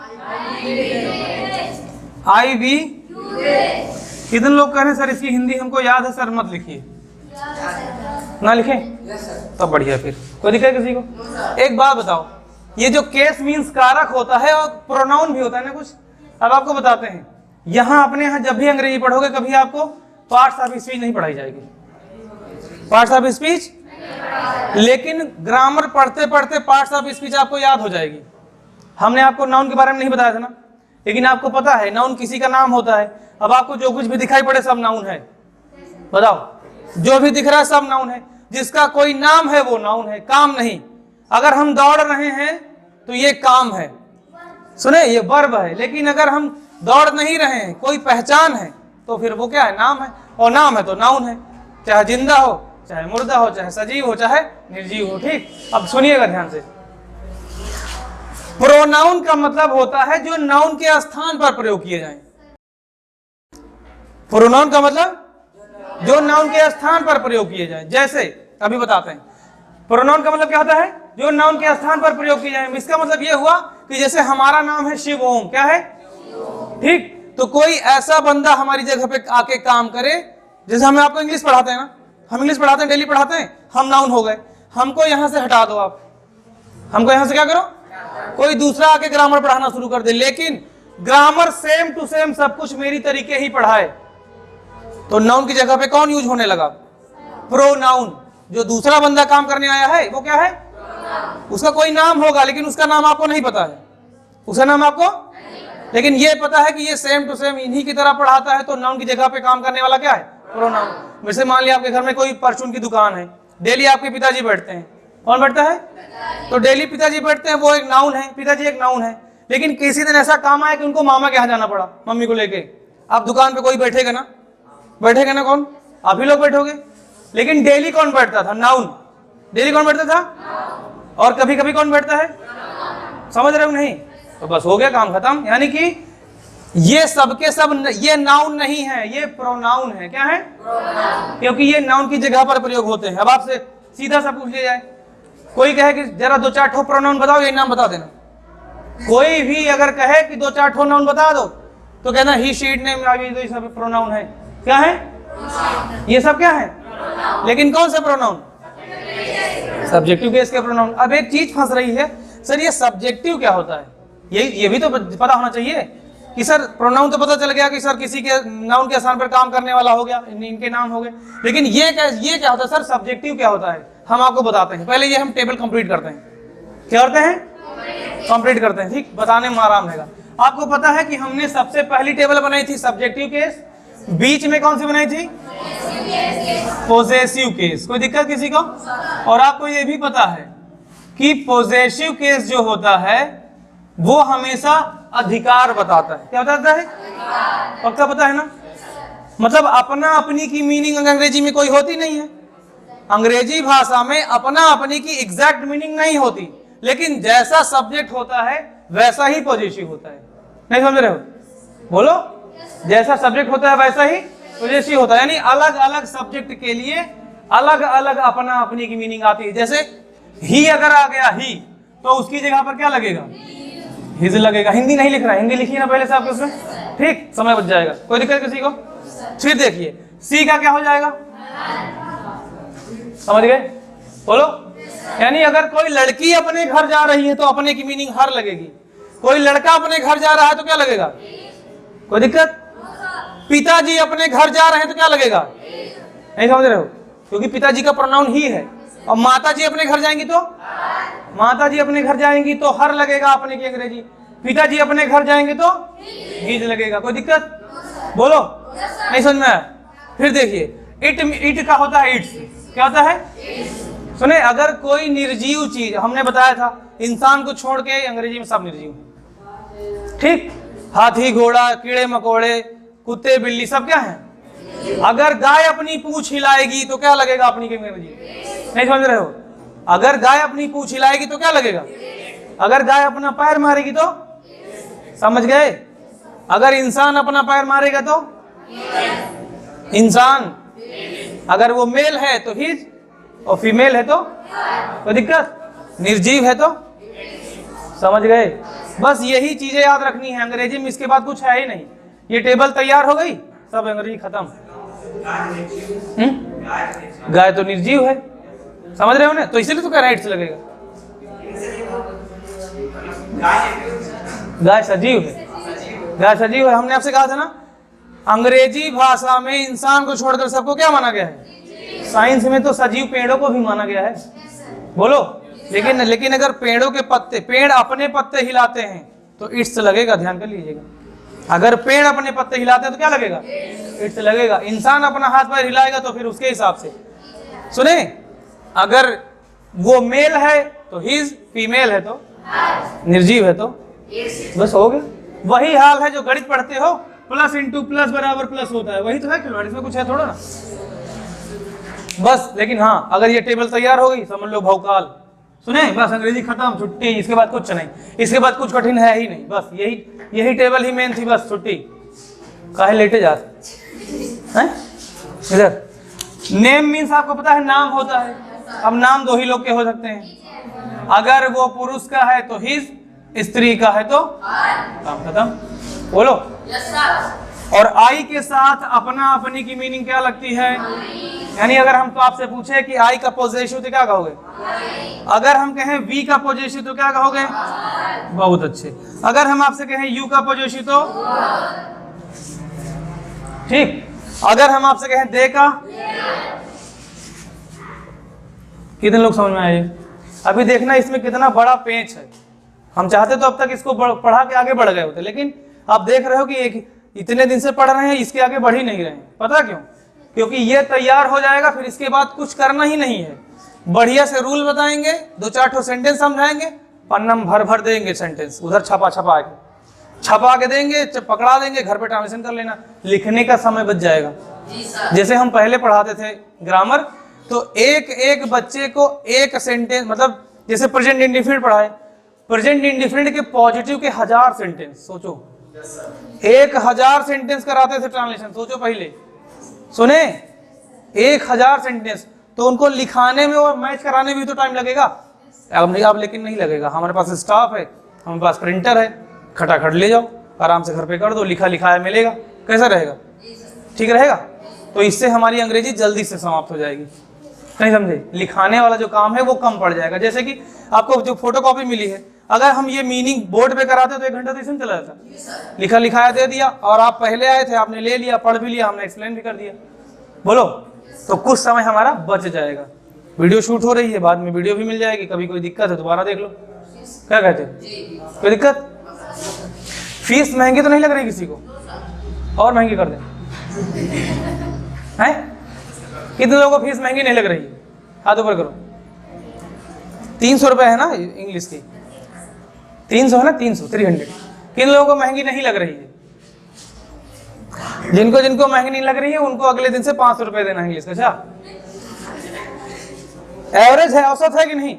आई, वी। कितने लोग कह रहे हैं सर इसकी हिंदी हमको याद है सर, मत लिखिए। ना लिखें तो बढ़िया, फिर कोई दिक्कत किसी को? एक बात बताओ, ये जो केस मीन्स कारक होता है और प्रोनाउन भी होता है ना कुछ। अब आपको बताते हैं, यहाँ अपने यहाँ जब भी अंग्रेजी पढ़ोगे कभी आपको पार्ट्स ऑफ स्पीच नहीं पढ़ाई जाएगी। पार्ट्स ऑफ स्पीच, लेकिन ग्रामर पढ़ते पढ़ते पार्ट्स ऑफ स्पीच आपको याद हो जाएगी। हमने आपको नाउन के बारे में नहीं बताया था ना, लेकिन आपको पता है नाउन किसी का नाम होता है। अब आपको जो कुछ भी दिखाई पड़े सब नाउन है। बताओ, जो भी दिख रहा है सब नाउन है। जिसका कोई नाम है वो नाउन है, काम नहीं। अगर हम दौड़ रहे हैं तो ये काम है, सुने, ये वर्ब है। लेकिन अगर हम दौड़ नहीं रहे हैं, कोई पहचान है, तो फिर वो क्या है? नाम है। और नाम है तो नाउन है, चाहे जिंदा हो, चाहे मुर्दा हो, चाहे सजीव हो, चाहे निर्जीव हो। ठीक, अब सुनिएगा ध्यान से। प्रोनाउन का मतलब होता है जो नाउन के स्थान पर प्रयोग किए जाएं। प्रोनाउन का मतलब जो नाउन के स्थान पर प्रयोग किए जाएं। जैसे अभी बताते हैं, प्रोनाउन का मतलब क्या होता है? जो नाउन के स्थान पर प्रयोग किए जाएं। इसका मतलब ये हुआ कि जैसे हमारा नाम है शिव ओम, क्या है? ठीक, तो कोई ऐसा बंदा हमारी जगह पे आके काम करे, जैसे हम आपको इंग्लिश पढ़ाते हैं ना, हम इंग्लिश पढ़ाते हैं, डेली पढ़ाते हैं, हम नाउन हो गए। हमको यहां से हटा दो, आप हमको यहां से क्या करो, कोई दूसरा आके ग्रामर पढ़ाना शुरू कर दे, लेकिन ग्रामर सेम टू सेम सब कुछ मेरी तरीके ही पढ़ाए, तो नाउन की जगह पे कौन यूज होने लगा? प्रोनाउन। जो दूसरा बंदा काम करने आया है वो क्या है? उसका कोई नाम होगा, लेकिन उसका नाम आपको नहीं पता है, उसका नाम आपको, लेकिन ये पता है कि ये सेम टू सेम इन्हीं की तरह पढ़ाता है, तो नाउन की जगह पे काम करने वाला क्या है? प्रोनाउन। वैसे मान लिया आपके घर में कोई परचून की दुकान है, डेली आपके पिताजी बैठते हैं, कौन बैठता है? तो डेली पिताजी बैठते हैं, वो एक नाउन है, पिताजी एक नाउन है। लेकिन किसी दिन ऐसा काम आया कि उनको मामा के यहाँ जाना पड़ा, मम्मी को लेके। अब दुकान पे कोई बैठेगा ना, बैठेगा ना, कौन? आप ही लोग बैठोगे। लेकिन डेली कौन बैठता था? नाउन। डेली कौन बैठता था? और कभी कभी कौन बैठता है? समझ रहे हो नहीं? तो बस हो गया, काम खत्म। यानी कि ये सबके सब ये नाउन नहीं है, ये प्रोनाउन है। क्या है? क्योंकि ये नाउन की जगह पर प्रयोग होते हैं। अब आपसे सीधा सा पूछ लिया जाए, कोई कहे कि जरा दो चार ठो प्रोनाउन बताओ, ये नाम बता देना। कोई भी अगर कहे कि दो चार ठो नाउन बता दो, तो कहना ही, शीट, नेम, तो ये सब प्रोनाउन है। क्या है? ये सब क्या है? लेकिन कौन सा प्रोनाउन? सब्जेक्टिव केस के प्रोनाउन। अब एक चीज फंस रही है, सर ये सब्जेक्टिव क्या होता है? ये भी तो पता होना चाहिए कि सर प्रोनाउन तो पता चल गया कि सर किसी के नाउन के स्थान पर काम करने वाला हो गया, इनके नाम हो गए, लेकिन ये क्या होता है सर? सब्जेक्टिव क्या होता है? हम आपको बताते हैं। पहले ये हम टेबल कंप्लीट करते हैं। क्या करते हैं? कंप्लीट करते हैं। ठीक, बताने में आराम रहेगा। आपको पता है कि हमने सबसे पहली टेबल बनाई थी सब्जेक्टिव केस, बीच में कौन सी बनाई थी? Possessive case. कोई दिक्कत किसी को? और आपको ये भी पता है कि पोजेसिव केस जो होता है वो हमेशा अधिकार बताता है। क्या बताता है? पक्का पता है ना? मतलब अपना अपनी की मीनिंग अंग्रेजी में कोई होती नहीं है। अंग्रेजी भाषा में अपना अपनी की एग्जैक्ट मीनिंग नहीं होती, लेकिन जैसा सब्जेक्ट होता है वैसा ही पॉजिटिव होता है। नहीं समझ रहे हो? बोलो। जैसा सब्जेक्ट होता है वैसा ही पॉजिटिव होता है, यानी अलग अलग सब्जेक्ट के लिए अलग अलग अपना अपनी की मीनिंग आती है। जैसे ही अगर आ गया ही, तो उसकी जगह पर क्या लगेगा? हिज लगेगा। हिंदी नहीं लिख रहा है, हिंदी लिखिए ना पहले से आपके उसमें, ठीक, समय बच जाएगा। कोई दिक्कत किसी को? फिर देखिए सी का क्या हो जाएगा? समझ गए? बोलो। यानी अगर कोई लड़की अपने घर जा रही है तो अपने की मीनिंग हर लगेगी। कोई लड़का अपने घर जा रहा है तो क्या लगेगा? कोई दिक्कत? पिताजी अपने घर जा रहे हैं तो क्या लगेगा? नहीं समझ रहे हो? क्योंकि पिताजी का प्रोनाउन ही है। और माताजी अपने घर जाएंगी तो माताजी अपने घर जाएंगी तो हर लगेगा अपने की अंग्रेजी। पिताजी अपने घर जाएंगे तो हिज लगेगा। कोई दिक्कत? बोलो। नहीं समझ में आया? फिर देखिए इट का होता है इट्स। क्या होता है? सुने, अगर कोई निर्जीव चीज, हमने बताया था इंसान को छोड़ के अंग्रेजी में सब निर्जीव, ठीक, हाथी, घोड़ा, कीड़े मकोड़े, कुत्ते, बिल्ली, सब क्या है? अगर गाय अपनी पूंछ हिलाएगी तो क्या लगेगा अपनी की अंग्रेजी? नहीं समझ रहे हो? अगर गाय अपनी पूंछ हिलाएगी तो क्या लगेगा? अगर गाय अपना पैर मारेगी तो? समझ गए? अगर इंसान अपना पैर मारेगा तो इंसान, अगर वो मेल है तो हिज, और फीमेल है तो कोई दिक्कत? निर्जीव है तो? समझ गए? बस यही चीजें याद रखनी है अंग्रेजी में, इसके बाद कुछ है ही नहीं। ये टेबल तैयार हो गई, सब अंग्रेजी खत्म। गाय तो निर्जीव है, समझ रहे हो ना? तो इसीलिए तो क्या राइट्स लगेगा। गाय सजीव है, गाय सजीव है। हमने आपसे कहा था ना, अंग्रेजी भाषा में इंसान को छोड़कर सबको क्या माना गया है? साइंस में तो सजीव पेड़ों को भी माना गया है। बोलो। लेकिन अगर पेड़ों के पत्ते, पेड़ अपने पत्ते हिलाते हैं तो इट्स लगेगा। ध्यान कर लीजिएगा, अगर पेड़ अपने पत्ते हिलाते हैं तो क्या लगेगा? इट्स लगेगा। इंसान अपना हाथ पैर हिलाएगा तो फिर उसके हिसाब से। सुने, अगर वो मेल है तो हिज, फीमेल है तो निर्जीव है तो बस हो गया। वही हाल है जो गणित पढ़ते हो, प्लस इंटू प्लस बराबर प्लस होता है, वही तो है खिलवाड़, इसमें कुछ है थोड़ा ना बस। लेकिन हाँ, अगर ये टेबल तैयार हो गई समझ लो भौकाल। सुने, बस अंग्रेजी खत्म, छुट्टी, इसके बाद कुछ नहीं, इसके बाद कुछ कठिन है ही नहीं, बस यही टेबल ही मेन थी, बस छुट्टी। काहे लेटे जाते हैं इधर। नेम मीन्स आपको पता है नाम होता है। अब नाम दो ही लोग के हो सकते हैं, अगर वो पुरुष का है तो हिज, स्त्री का है तो काम खत्म। बोलो। और आई के साथ अपना अपनी की मीनिंग क्या लगती है? यानी अगर हम तो आपसे पूछे कि आई का पोजेसिव तो क्या कहोगे? अगर हम कहें वी का पोजेसिव तो क्या कहोगे? बहुत अच्छे। अगर हम आपसे कहें यू का पोजेसिव तो ठीक। अगर हम आपसे कहें दे का, कितने लोग समझ में आए? अभी देखना इसमें कितना बड़ा पेच है। हम चाहते तो अब तक इसको पढ़ा के आगे बढ़ गए होते, लेकिन आप देख रहे हो कि एक इतने दिन से पढ़ रहे हैं, इसके आगे बढ़ ही नहीं रहे हैं। पता क्यों? क्योंकि ये तैयार हो जाएगा, फिर इसके बाद कुछ करना ही नहीं है। बढ़िया से रूल बताएंगे, 2-4 ठो सेंटेंस समझाएंगे, पन्ना में भर भर देंगे सेंटेंस, उधर छपा के देंगे, पकड़ा देंगे, घर पे ट्रांसलेशन कर लेना, लिखने का समय बच जाएगा। जैसे हम पहले पढ़ाते थे ग्रामर, तो एक एक बच्चे को एक सेंटेंस, मतलब जैसे प्रेजेंट इंडिफिनिट पढ़ाए, प्रेजेंट इंडिफिनिट के पॉजिटिव के 1000 सेंटेंस, सोचो 1000 सेंटेंस कराते थे ट्रांसलेशन। सोचो पहले, सुने, 1000 सेंटेंस, तो उनको लिखाने में और मैच कराने में भी तो टाइम लगेगा। अब लेकिन नहीं लगेगा, हमारे पास स्टाफ है, हमारे पास प्रिंटर है, खटाखट ले जाओ, आराम से घर पे कर दो, लिखा लिखाया मिलेगा। कैसा रहेगा? ठीक रहेगा। तो इससे हमारी अंग्रेजी जल्दी से समाप्त हो जाएगी। नहीं समझे? लिखाने वाला जो काम है वो कम पड़ जाएगा। जैसे कि आपको जो फोटोकॉपी मिली है, अगर हम ये मीनिंग बोर्ड पे कराते तो 1 घंटा तो इसमें चला जाता। लिखा लिखाया दे दिया, और आप पहले आए थे, आपने ले लिया, पढ़ भी लिया, हमने एक्सप्लेन भी कर दिया। बोलो, तो कुछ समय हमारा बच जाएगा। वीडियो शूट हो रही है, बाद में वीडियो भी मिल जाएगी, कभी कोई दिक्कत है दोबारा देख लो। क्या कहते हो? कोई दिक्कत? फीस महंगी तो नहीं लग रही किसी को? और महंगी कर दें हैं? कितने लोगों को फीस महंगी नहीं लग रही है? हाथ ऊपर करो। 300 रुपये है ना इंग्लिश की? 300 है ना? 300 किन लोगों को महंगी नहीं लग रही है? जिनको महंगी नहीं लग रही है उनको अगले दिन से 500 रुपये देना है इंग्लिश का। अच्छा, एवरेज है, औसत है कि नहीं?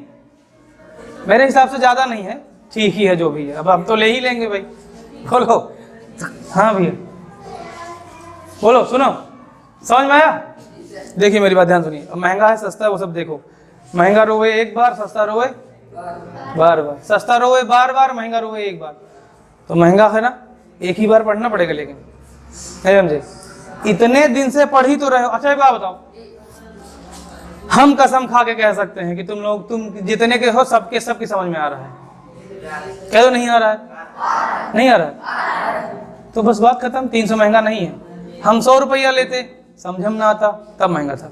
मेरे हिसाब से ज्यादा नहीं है, ठीक ही है जो भी है। अब हम तो ले ही लेंगे भाई। बोलो। हाँ भैया बोलो। सुनो, समझ में आया? देखिए मेरी बात ध्यान सुनिए। महंगा है सस्ता है वो सब देखो। महंगा रोए एक बार, सस्ता रोए बार बार। सस्ता रोए बार बार, महंगा रोए एक बार। तो महंगा है ना, एक ही बार पढ़ना पड़ेगा। लेकिन नहीं समझे? इतने दिन से पढ़ ही तो रहे हो। अच्छा एक बात बताओ, हम कसम खा के कह सकते हैं कि तुम जितने के हो सबकी समझ में आ रहा है? कह दो नहीं आ रहा है। नहीं आ रहा है तो बस बात खत्म। 300 महंगा नहीं है। हम 100 रुपया लेते, समझम ना आता तब महंगा था।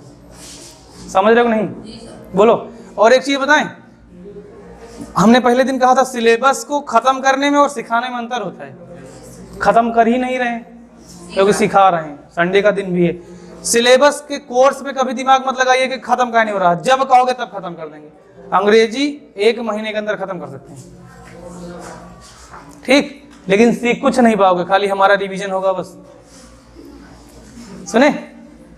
समझ रहे हो नहीं? बोलो। और एक चीज बताएं, हमने पहले दिन कहा था सिलेबस को खत्म करने में और सिखाने में अंतर होता है। खत्म कर ही नहीं रहे क्योंकि सिखा रहे हैं। संडे का दिन भी है। सिलेबस के कोर्स पे कभी दिमाग मत लगाइए कि खत्म का नहीं हो रहा। जब कहोगे तब खत्म कर देंगे। अंग्रेजी 1 महीने के अंदर खत्म कर सकते हैं, ठीक? लेकिन सीख कुछ नहीं पाओगे, खाली हमारा रिवीजन होगा बस। सुने?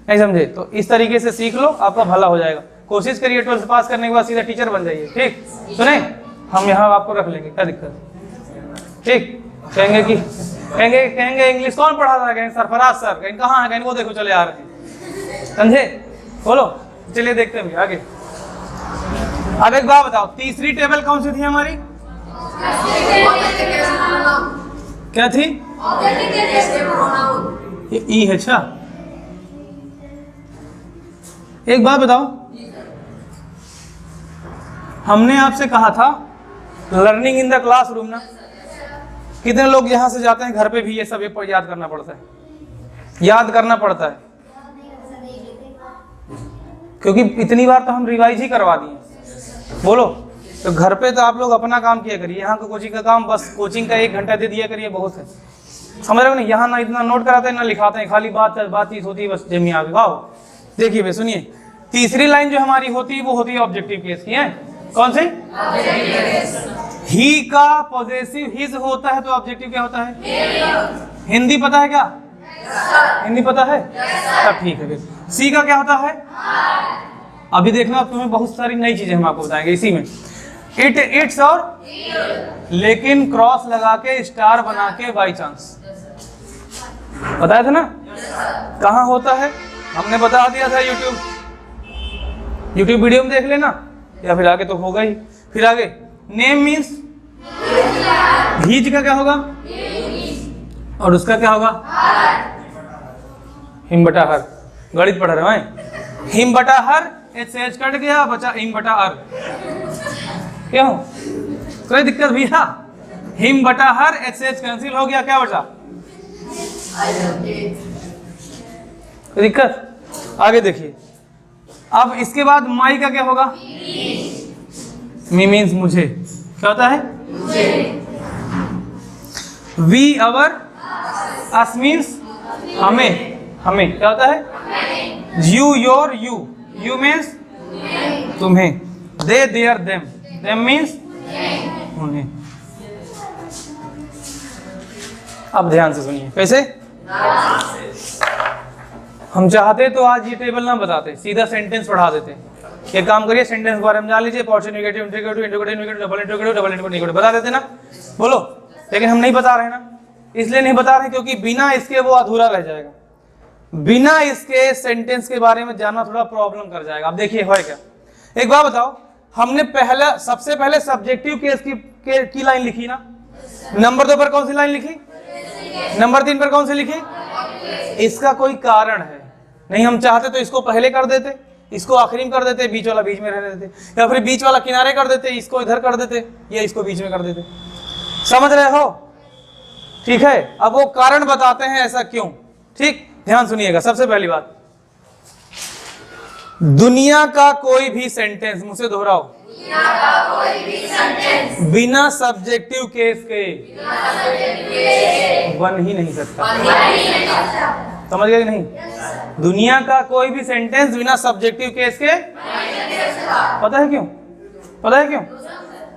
नहीं समझे? तो इस तरीके से सीख लो, आपका भला हो जाएगा। कोशिश करिए 12th पास करने के बाद सीधा टीचर बन जाइए, ठीक? सुने? हम यहाँ आपको रख लेंगे, क्या दिक्कत? ठीक? कहेंगे इंग्लिश कौन पढ़ा था? कहेंगे सरफराज सर। कहेंगे कहाँ है? कहेंगे वो देखो चले आ रहे हैं। समझे? बोलो। चलिए देखते हैं आगे। अब एक बात बताओ, तीसरी टेबल कौन सी थी हमारी? क्या थी? ये ई है। अच्छा एक बात बताओ, हमने आपसे कहा था लर्निंग इन द क्लासरूम ना? कितने लोग यहाँ से जाते हैं घर पे भी ये सब याद करना पड़ता है? याद करना पड़ता है क्योंकि इतनी बार तो हम रिवाइज ही करवा दिए। बोलो। तो घर पे तो आप लोग अपना काम किया करिए। यहाँ का कोचिंग का काम बस कोचिंग का 1 घंटा दे दिया करिए, बहुत है। समझ रहे हो नहीं? यहाँ ना इतना नोट कराते हैं ना लिखाते हैं, खाली बातचीत होती है बस जमी आगे। वाओ, देखिए भाई सुनिए, तीसरी लाइन जो हमारी होती है वो होती है ऑब्जेक्टिव केस की है। कौन सी? ही का पॉजेसिव हिज होता है तो ऑब्जेक्टिव क्या होता है? हिंदी पता है क्या? हिंदी पता है? तब ठीक है। फिर सी का क्या होता है? अभी देखना तुम्हें बहुत सारी नई चीजें हम आपको बताएंगे इसी में। इट, इट्स और लेकिन क्रॉस लगा के स्टार बना के बाई चांस, बताया था ना? कहाँ होता है हमने बता दिया था, यूट्यूब वीडियो में देख लेना, या फिर आगे तो होगा ही। फिर आगे नेम मीन्स भीज का क्या होगा? और उसका क्या होगा? हिम बटा हर। गणित पढ़ रहे हैं? हिम बटा हर, एच से एच कट गया, बचा हिम बटा हर। क्यों? कोई दिक्कत भैया? हिम बटा हर, एच से एच कैंसिल हो गया, क्या बचा? कोई दिक्कत? आगे देखिए, अब इसके बाद माई का क्या होगा? मी मीन्स मुझे, क्या होता है? वी अवर, अस मीन्स हमें, हमें क्या होता है? यू योर, यू मीन्स तुम्हें, दे देयर देम, देम मीन्स उन्हें। अब ध्यान से सुनिए, कैसे? हम चाहते तो आज ये टेबल ना बताते, सीधा सेंटेंस पढ़ा देते। ये काम करिए, सेंटेंस के बारे में जान लीजिए, positive negative interrogative interrogative negative double interrogative double interrogative बता देते ना, बोलो। लेकिन हम नहीं बता रहे ना, इसलिए नहीं बता रहे क्योंकि बिना इसके वो अधूरा रह जाएगा, बिना इसके सेंटेंस के बारे में जानना थोड़ा प्रॉब्लम कर जाएगा। अब देखिए है क्या, एक बात बताओ, हमने पहला सबसे पहले सब्जेक्टिव केस की लाइन लिखी ना, नंबर 2 पर कौन सी लाइन लिखी? नंबर 3 पर कौन सी लिखी? इसका कोई कारण है नहीं, हम चाहते तो इसको पहले कर देते, इसको आखिरी में कर देते, बीच वाला बीच में रहने देते, या फिर बीच वाला किनारे कर देते, इसको इधर कर देते, या इसको बीच में कर देते। समझ रहे हो? ठीक है, अब वो कारण बताते हैं ऐसा क्यों। ठीक, ध्यान सुनिएगा। सबसे पहली बात, दुनिया का कोई भी सेंटेंस, मुझसे दोहराओ, बिना सब्जेक्टिव केस के बन ही नहीं सकता। समझ गए कि नहीं? दुनिया का कोई भी सेंटेंस बिना सब्जेक्टिव केस के, पता है क्यों? पता है क्यों?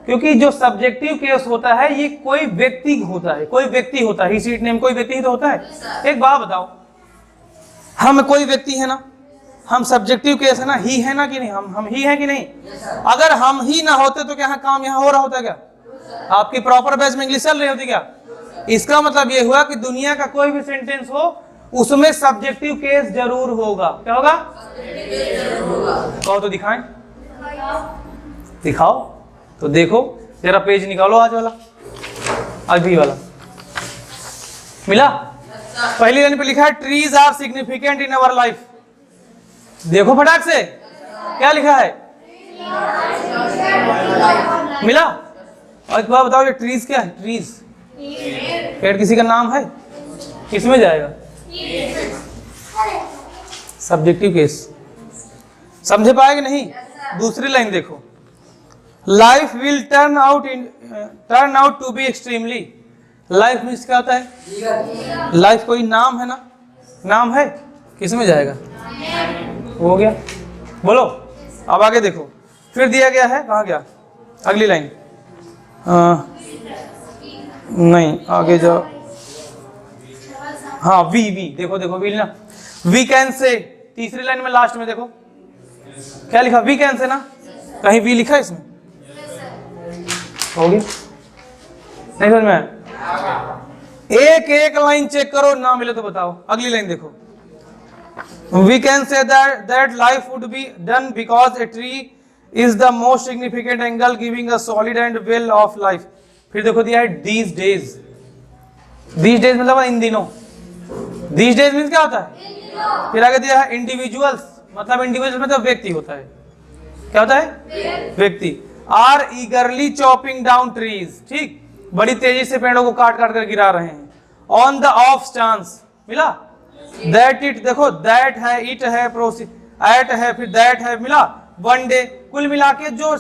क्योंकि जो सब्जेक्टिव केस होता है ये कोई व्यक्ति होता है, कोई व्यक्ति होता है, सीट नेम कोई व्यक्ति ही तो होता है। एक बात बताओ, हम कोई व्यक्ति है ना, हम सब्जेक्टिव केस है ना, ही है ना कि नहीं? हम ही है कि नहीं? अगर हम ही ना होते तो क्या काम यहाँ हो रहा होता क्या? आपकी प्रॉपर बैच में इंग्लिश चल रही होती क्या? इसका मतलब ये हुआ कि दुनिया का कोई भी सेंटेंस हो उसमें सब्जेक्टिव केस जरूर होगा। क्या होगा? कहो तो दिखाएं, दिखाओ तो देखो जरा, पेज निकालो आज वाला, आज भी वाला मिला। पहली लाइन पे लिखा है trees are significant in our life. देखो फटाक से क्या लिखा है, मिला। और एक बात बताओ, ये ट्रीज क्या है? ट्रीज पेड़ किसी का नाम है? किसमें जाएगा? Subjective case. समझे पाए कि नहीं? दूसरी लाइन देखो, life will turn out to be extremely. Life means क्या होता है? लाइफ कोई नाम है ना, नाम है, किसमें जाएगा? हो गया, बोलो। अब आगे देखो, फिर दिया गया है, कहाँ गया अगली लाइन? नहीं, आगे जाओ। हाँ, वी देखो वी ना, वी कैन से। तीसरी लाइन में लास्ट में देखो क्या लिखा? वी कैन से ना, कहीं वी लिखा है इसमें? हो गया, नहीं समझ में? एक लाइन चेक करो, ना मिले तो बताओ। अगली लाइन देखो, we can say that life would be done because a tree is the most significant angle giving a solid and well of life। फिर देखो दिया है these days। these days मतलब इन दिनों। these days मीन्स क्या होता है? फिर आगे दिया है इंडिविजुअल्स, मतलब इंडिविजुअल मतलब व्यक्ति होता है। क्या होता है? व्यक्ति। Are eagerly chopping down trees. ठीक, बड़ी तेजी से पेड़ों को काट कर गिरा रहे हैं। ऑन द ऑफ चांस, मिला। दैट इट, देखो दैट है, इट है, एट है, फिर दैट है, मिला। वन डे, कुल मिला के जो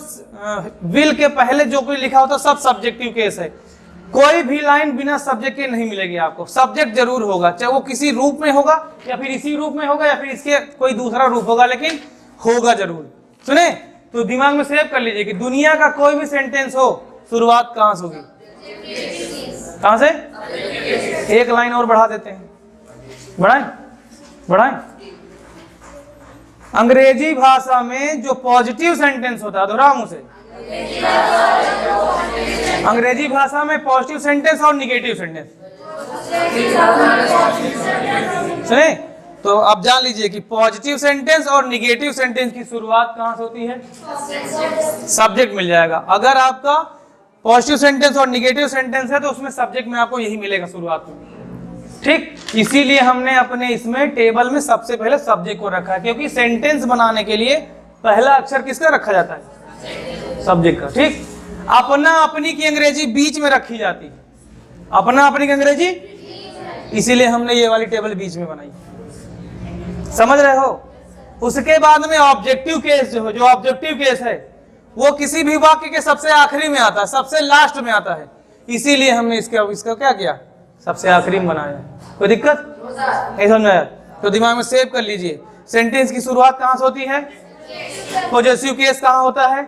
विल के पहले जो कोई लिखा होता सब सब्जेक्टिव केस है। कोई भी लाइन बिना सब्जेक्ट के नहीं मिलेगी आपको, सब्जेक्ट जरूर होगा, चाहे वो किसी रूप में होगा या फिर इसी रूप में होगा या फिर इसके कोई दूसरा रूप होगा, लेकिन होगा जरूर। सुने, तो दिमाग में सेव कर लीजिए कि दुनिया का कोई भी सेंटेंस हो, शुरुआत कहां से होगी? कहां से? एक लाइन और बढ़ा देते हैं, बढ़ाएं बढ़ाएं। अंग्रेजी भाषा में जो पॉजिटिव सेंटेंस होता है, दोहराओ मुझसे, अंग्रेजी भाषा में पॉजिटिव सेंटेंस और निगेटिव सेंटेंस, सुने, तो अब जान लीजिए कि पॉजिटिव सेंटेंस और निगेटिव सेंटेंस की शुरुआत कहां से होती है? सब्जेक्ट मिल जाएगा। अगर आपका पॉजिटिव सेंटेंस और निगेटिव सेंटेंस है तो उसमें सब्जेक्ट में आपको यही मिलेगा शुरुआत में, ठीक। इसीलिए हमने अपने इसमें टेबल में सबसे पहले सब्जेक्ट को रखा है, क्योंकि सेंटेंस बनाने के लिए पहला अक्षर किसका रखा जाता है? सब्जेक्ट का, ठीक। अपना अपनी की अंग्रेजी बीच में रखी जाती है, अपना अपनी की अंग्रेजी, इसीलिए हमने ये वाली टेबल बीच में बनाई, समझ रहे हो। उसके बाद में ऑब्जेक्टिव केस जो ऑब्जेक्टिव केस है वो किसी भी वाक्य के सबसे आखिरी में आता है, सबसे लास्ट में आता है, इसीलिए हमने इसका क्या किया? सबसे आखिरी में बनाया। कोई दिक्कत नहीं समझ में आया? तो दिमाग में सेव कर लीजिए, सेंटेंस की शुरुआत कहां से होती है? पॉजेसिव केस कहां होता है?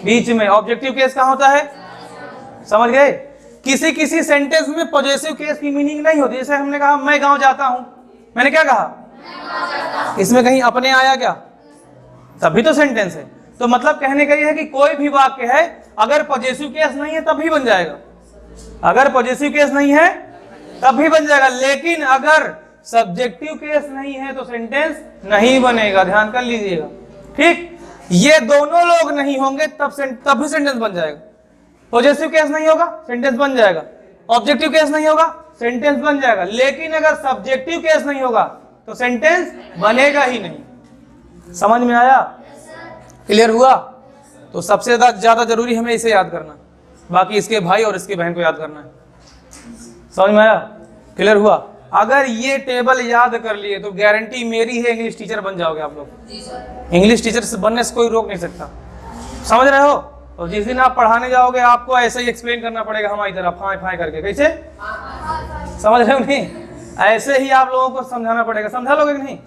बीच में। ऑब्जेक्टिव केस कहां होता है? समझ गए? किसी किसी सेंटेंस में पॉजेसिव केस की मीनिंग नहीं होती, जैसे हमने कहा मैं गांव जाता हूं, मैंने क्या कहा? इसमें कहीं अपने आया क्या? तभी तो सेंटेंस है। तो मतलब कहने का यह है कि कोई भी वाक्य है अगर पॉजेसिव केस नहीं है तब भी बन जाएगा, अगर पॉजेसिव केस नहीं है तब भी बन जाएगा, लेकिन अगर सब्जेक्टिव केस नहीं है तो सेंटेंस नहीं बनेगा, ध्यान कर लीजिएगा, ठीक। ये दोनों लोग नहीं होंगे तब भी सेंटेंस बन जाएगा। पॉजेसिव केस नहीं होगा, सेंटेंस बन जाएगा। ऑब्जेक्टिव केस नहीं होगा, सेंटेंस बन जाएगा। लेकिन अगर सब्जेक्टिव केस नहीं होगा तो सेंटेंस बनेगा ही नहीं। समझ में आया? क्लियर हुआ? तो सबसे ज्यादा जरूरी हमें इसे याद करना, बाकी इसके भाई और इसके बहन को याद करना है। समझ में आया? क्लियर हुआ? अगर ये टेबल याद कर लिए तो गारंटी मेरी है इंग्लिश टीचर बन जाओगे आप लोग। इंग्लिश टीचर से बनने से कोई रोक नहीं सकता, समझ रहे हो? और जिस दिन आप पढ़ाने जाओगे आपको ऐसे ही एक्सप्लेन करना पड़ेगा हमारी तरह, फाय फाय करके। कैसे? समझ रहे हो? नहीं, ऐसे ही आप लोगों को समझाना पड़ेगा। समझा लोगे कि नहीं?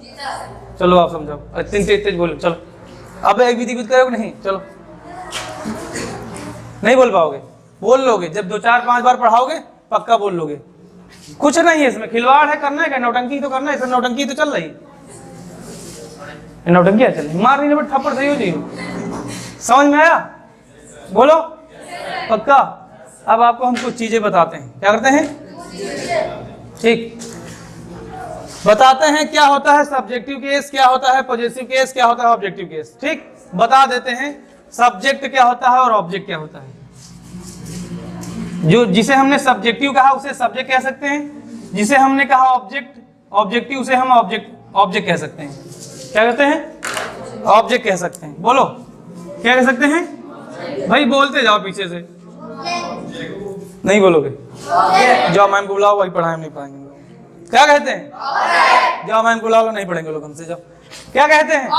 चलो आप समझाओ, तेज तेज बोलो, चलो। अब एक विधि विध करोगे नहीं? चलो, नहीं बोल पाओगे, बोल लोगे जब 2 4 5 बार पढ़ाओगे पक्का बोल लोगे। कुछ नहीं है इसमें, खिलवाड़ है, करना है क्या? नौटंकी तो करना है, इसमें नौटंकी तो चल रही, नौटंकी चल रही, मार नहीं थप्पड़ सही हो जी। समझ में आया? बोलो पक्का। अब आपको हम कुछ चीजें बताते हैं, क्या करते हैं, ठीक। बताते हैं क्या होता है सब्जेक्टिव केस, क्या होता है पॉजेसिव केस, क्या होता है ऑब्जेक्टिव केस, ठीक। बता देते हैं सब्जेक्ट क्या होता है और ऑब्जेक्ट क्या होता है। जो जिसे हमने सब्जेक्टिव कहा उसे सब्जेक्ट कह सकते हैं, जिसे हमने कहा ऑब्जेक्टिव उसे हम ऑब्जेक्ट कह सकते हैं। क्या कहते हैं? ऑब्जेक्ट कह सकते हैं। बोलो क्या कह सकते हैं? भाई बोलते जाओ पीछे से, नहीं बोलोगे? जाओ मैम को बुलाओ, वही पढ़ाए, हम नहीं पढ़ाएंगे। क्या कहते हैं? जाओ मैम को बुलाओ, नहीं पढ़ेंगे लोग हमसे, जाओ। क्या कहते हैं?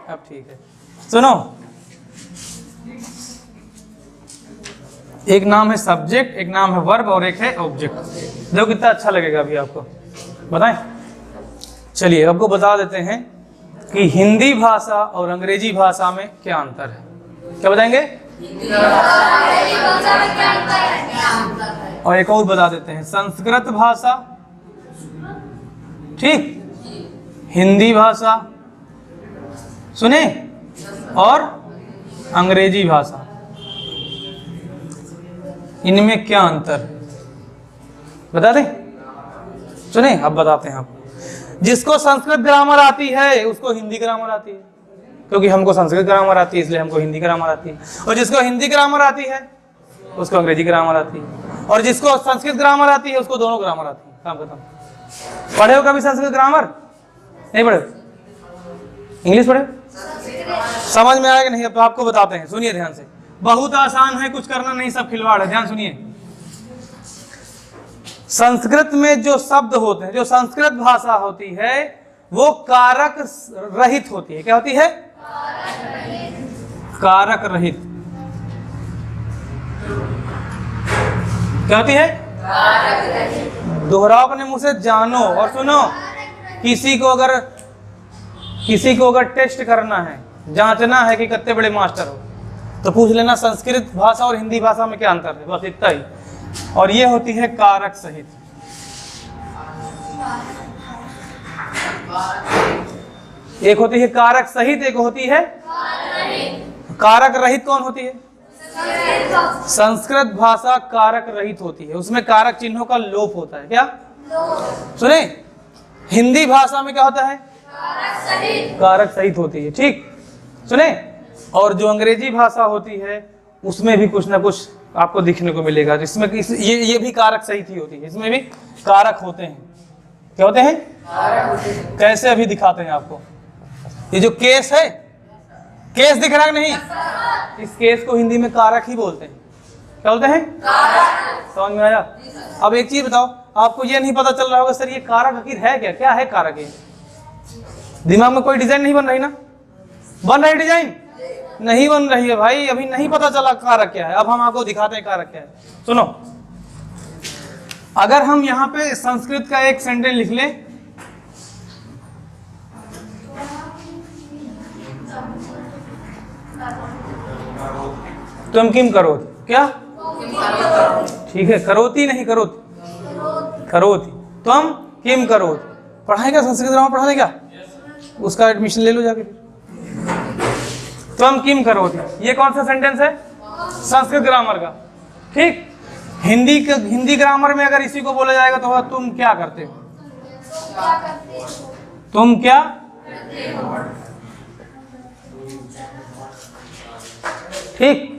अब ठीक है, सुनो, एक नाम है सब्जेक्ट, एक नाम है वर्ब और एक है ऑब्जेक्ट। देखो कितना अच्छा लगेगा अभी आपको, बताएं। चलिए आपको बता देते हैं कि हिंदी भाषा और अंग्रेजी भाषा में क्या अंतर है। क्या बताएंगे? और एक और बता देते हैं, संस्कृत भाषा, ठीक, हिंदी भाषा, सुने, और अंग्रेजी भाषा, इनमें क्या अंतर है बता दें? सुने, अब बताते हैं आपको। जिसको संस्कृत ग्रामर आती है उसको हिंदी ग्रामर आती है, क्योंकि हमको संस्कृत ग्रामर आती है इसलिए हमको हिंदी ग्रामर आती है। और जिसको हिंदी ग्रामर आती है उसको अंग्रेजी ग्रामर आती है, और जिसको संस्कृत ग्रामर आती है उसको दोनों ग्रामर आती है। काम बताओ, पढ़े हो कभी संस्कृत ग्रामर? नहीं पढ़े? इंग्लिश पढ़े? समझ में आएगा नहीं? अब तो आपको बताते हैं, सुनिए ध्यान से। बहुत आसान है, कुछ करना नहीं, सब खिलवाड़ है, ध्यान सुनिए। संस्कृत में जो शब्द होते हैं, जो संस्कृत भाषा होती है वो कारक रहित होती है। क्या होती है? कारक रहित। क्या होती है? दोहराओ अपने मुंह से, जानो और सुनो। किसी को अगर टेस्ट करना है, जांचना है कि कितने बड़े मास्टर हो, तो पूछ लेना संस्कृत भाषा और हिंदी भाषा में क्या अंतर है, बस इतना ही। और ये होती है कारक सहित। एक होती है कारक सहित, एक होती है कारक रहित। कौन होती है? संस्कृत भाषा कारक रहित होती है, उसमें कारक चिन्हों का लोप होता है। क्या सुने? हिंदी भाषा में क्या होता है? कारक सहित होती है। ठीक सुने? और जो अंग्रेजी भाषा होती है उसमें भी कुछ ना कुछ आपको दिखने को मिलेगा, जिसमें ये भी कारक सहित ही होती है, इसमें भी कारक होते हैं। क्या होते हैं? कैसे? अभी दिखाते हैं आपको। ये जो केस है, केस दिख रहा है नहीं? इस केस को हिंदी में कारक ही बोलते हैं। क्या बोलते हैं? समझ में आया? अब एक चीज बताओ, आपको ये नहीं पता चल रहा होगा सर ये कारक आखिर है क्या? क्या है कारक? ये दिमाग में कोई डिजाइन नहीं बन रही ना? बन रही डिजाइन? नहीं बन रही है भाई, अभी नहीं पता चला कारक क्या है। अब हम आपको दिखाते हैं कारक क्या है। सुनो, अगर हम यहाँ पे संस्कृत का एक सेंटेंस लिख लें, तुम किम करो? क्या? ठीक है, करोती नहीं, करोती, करोती। तुम किम करो? पढ़ाएगा संस्कृत ग्रामर, पढ़ा देगा? उसका एडमिशन ले लो जाके। तुम किम करोती, ये कौन सा सेंटेंस है? संस्कृत ग्रामर का। ठीक, हिंदी ग्रामर में अगर इसी को बोला जाएगा तो तुम क्या करते हो? तुम क्या? ठीक।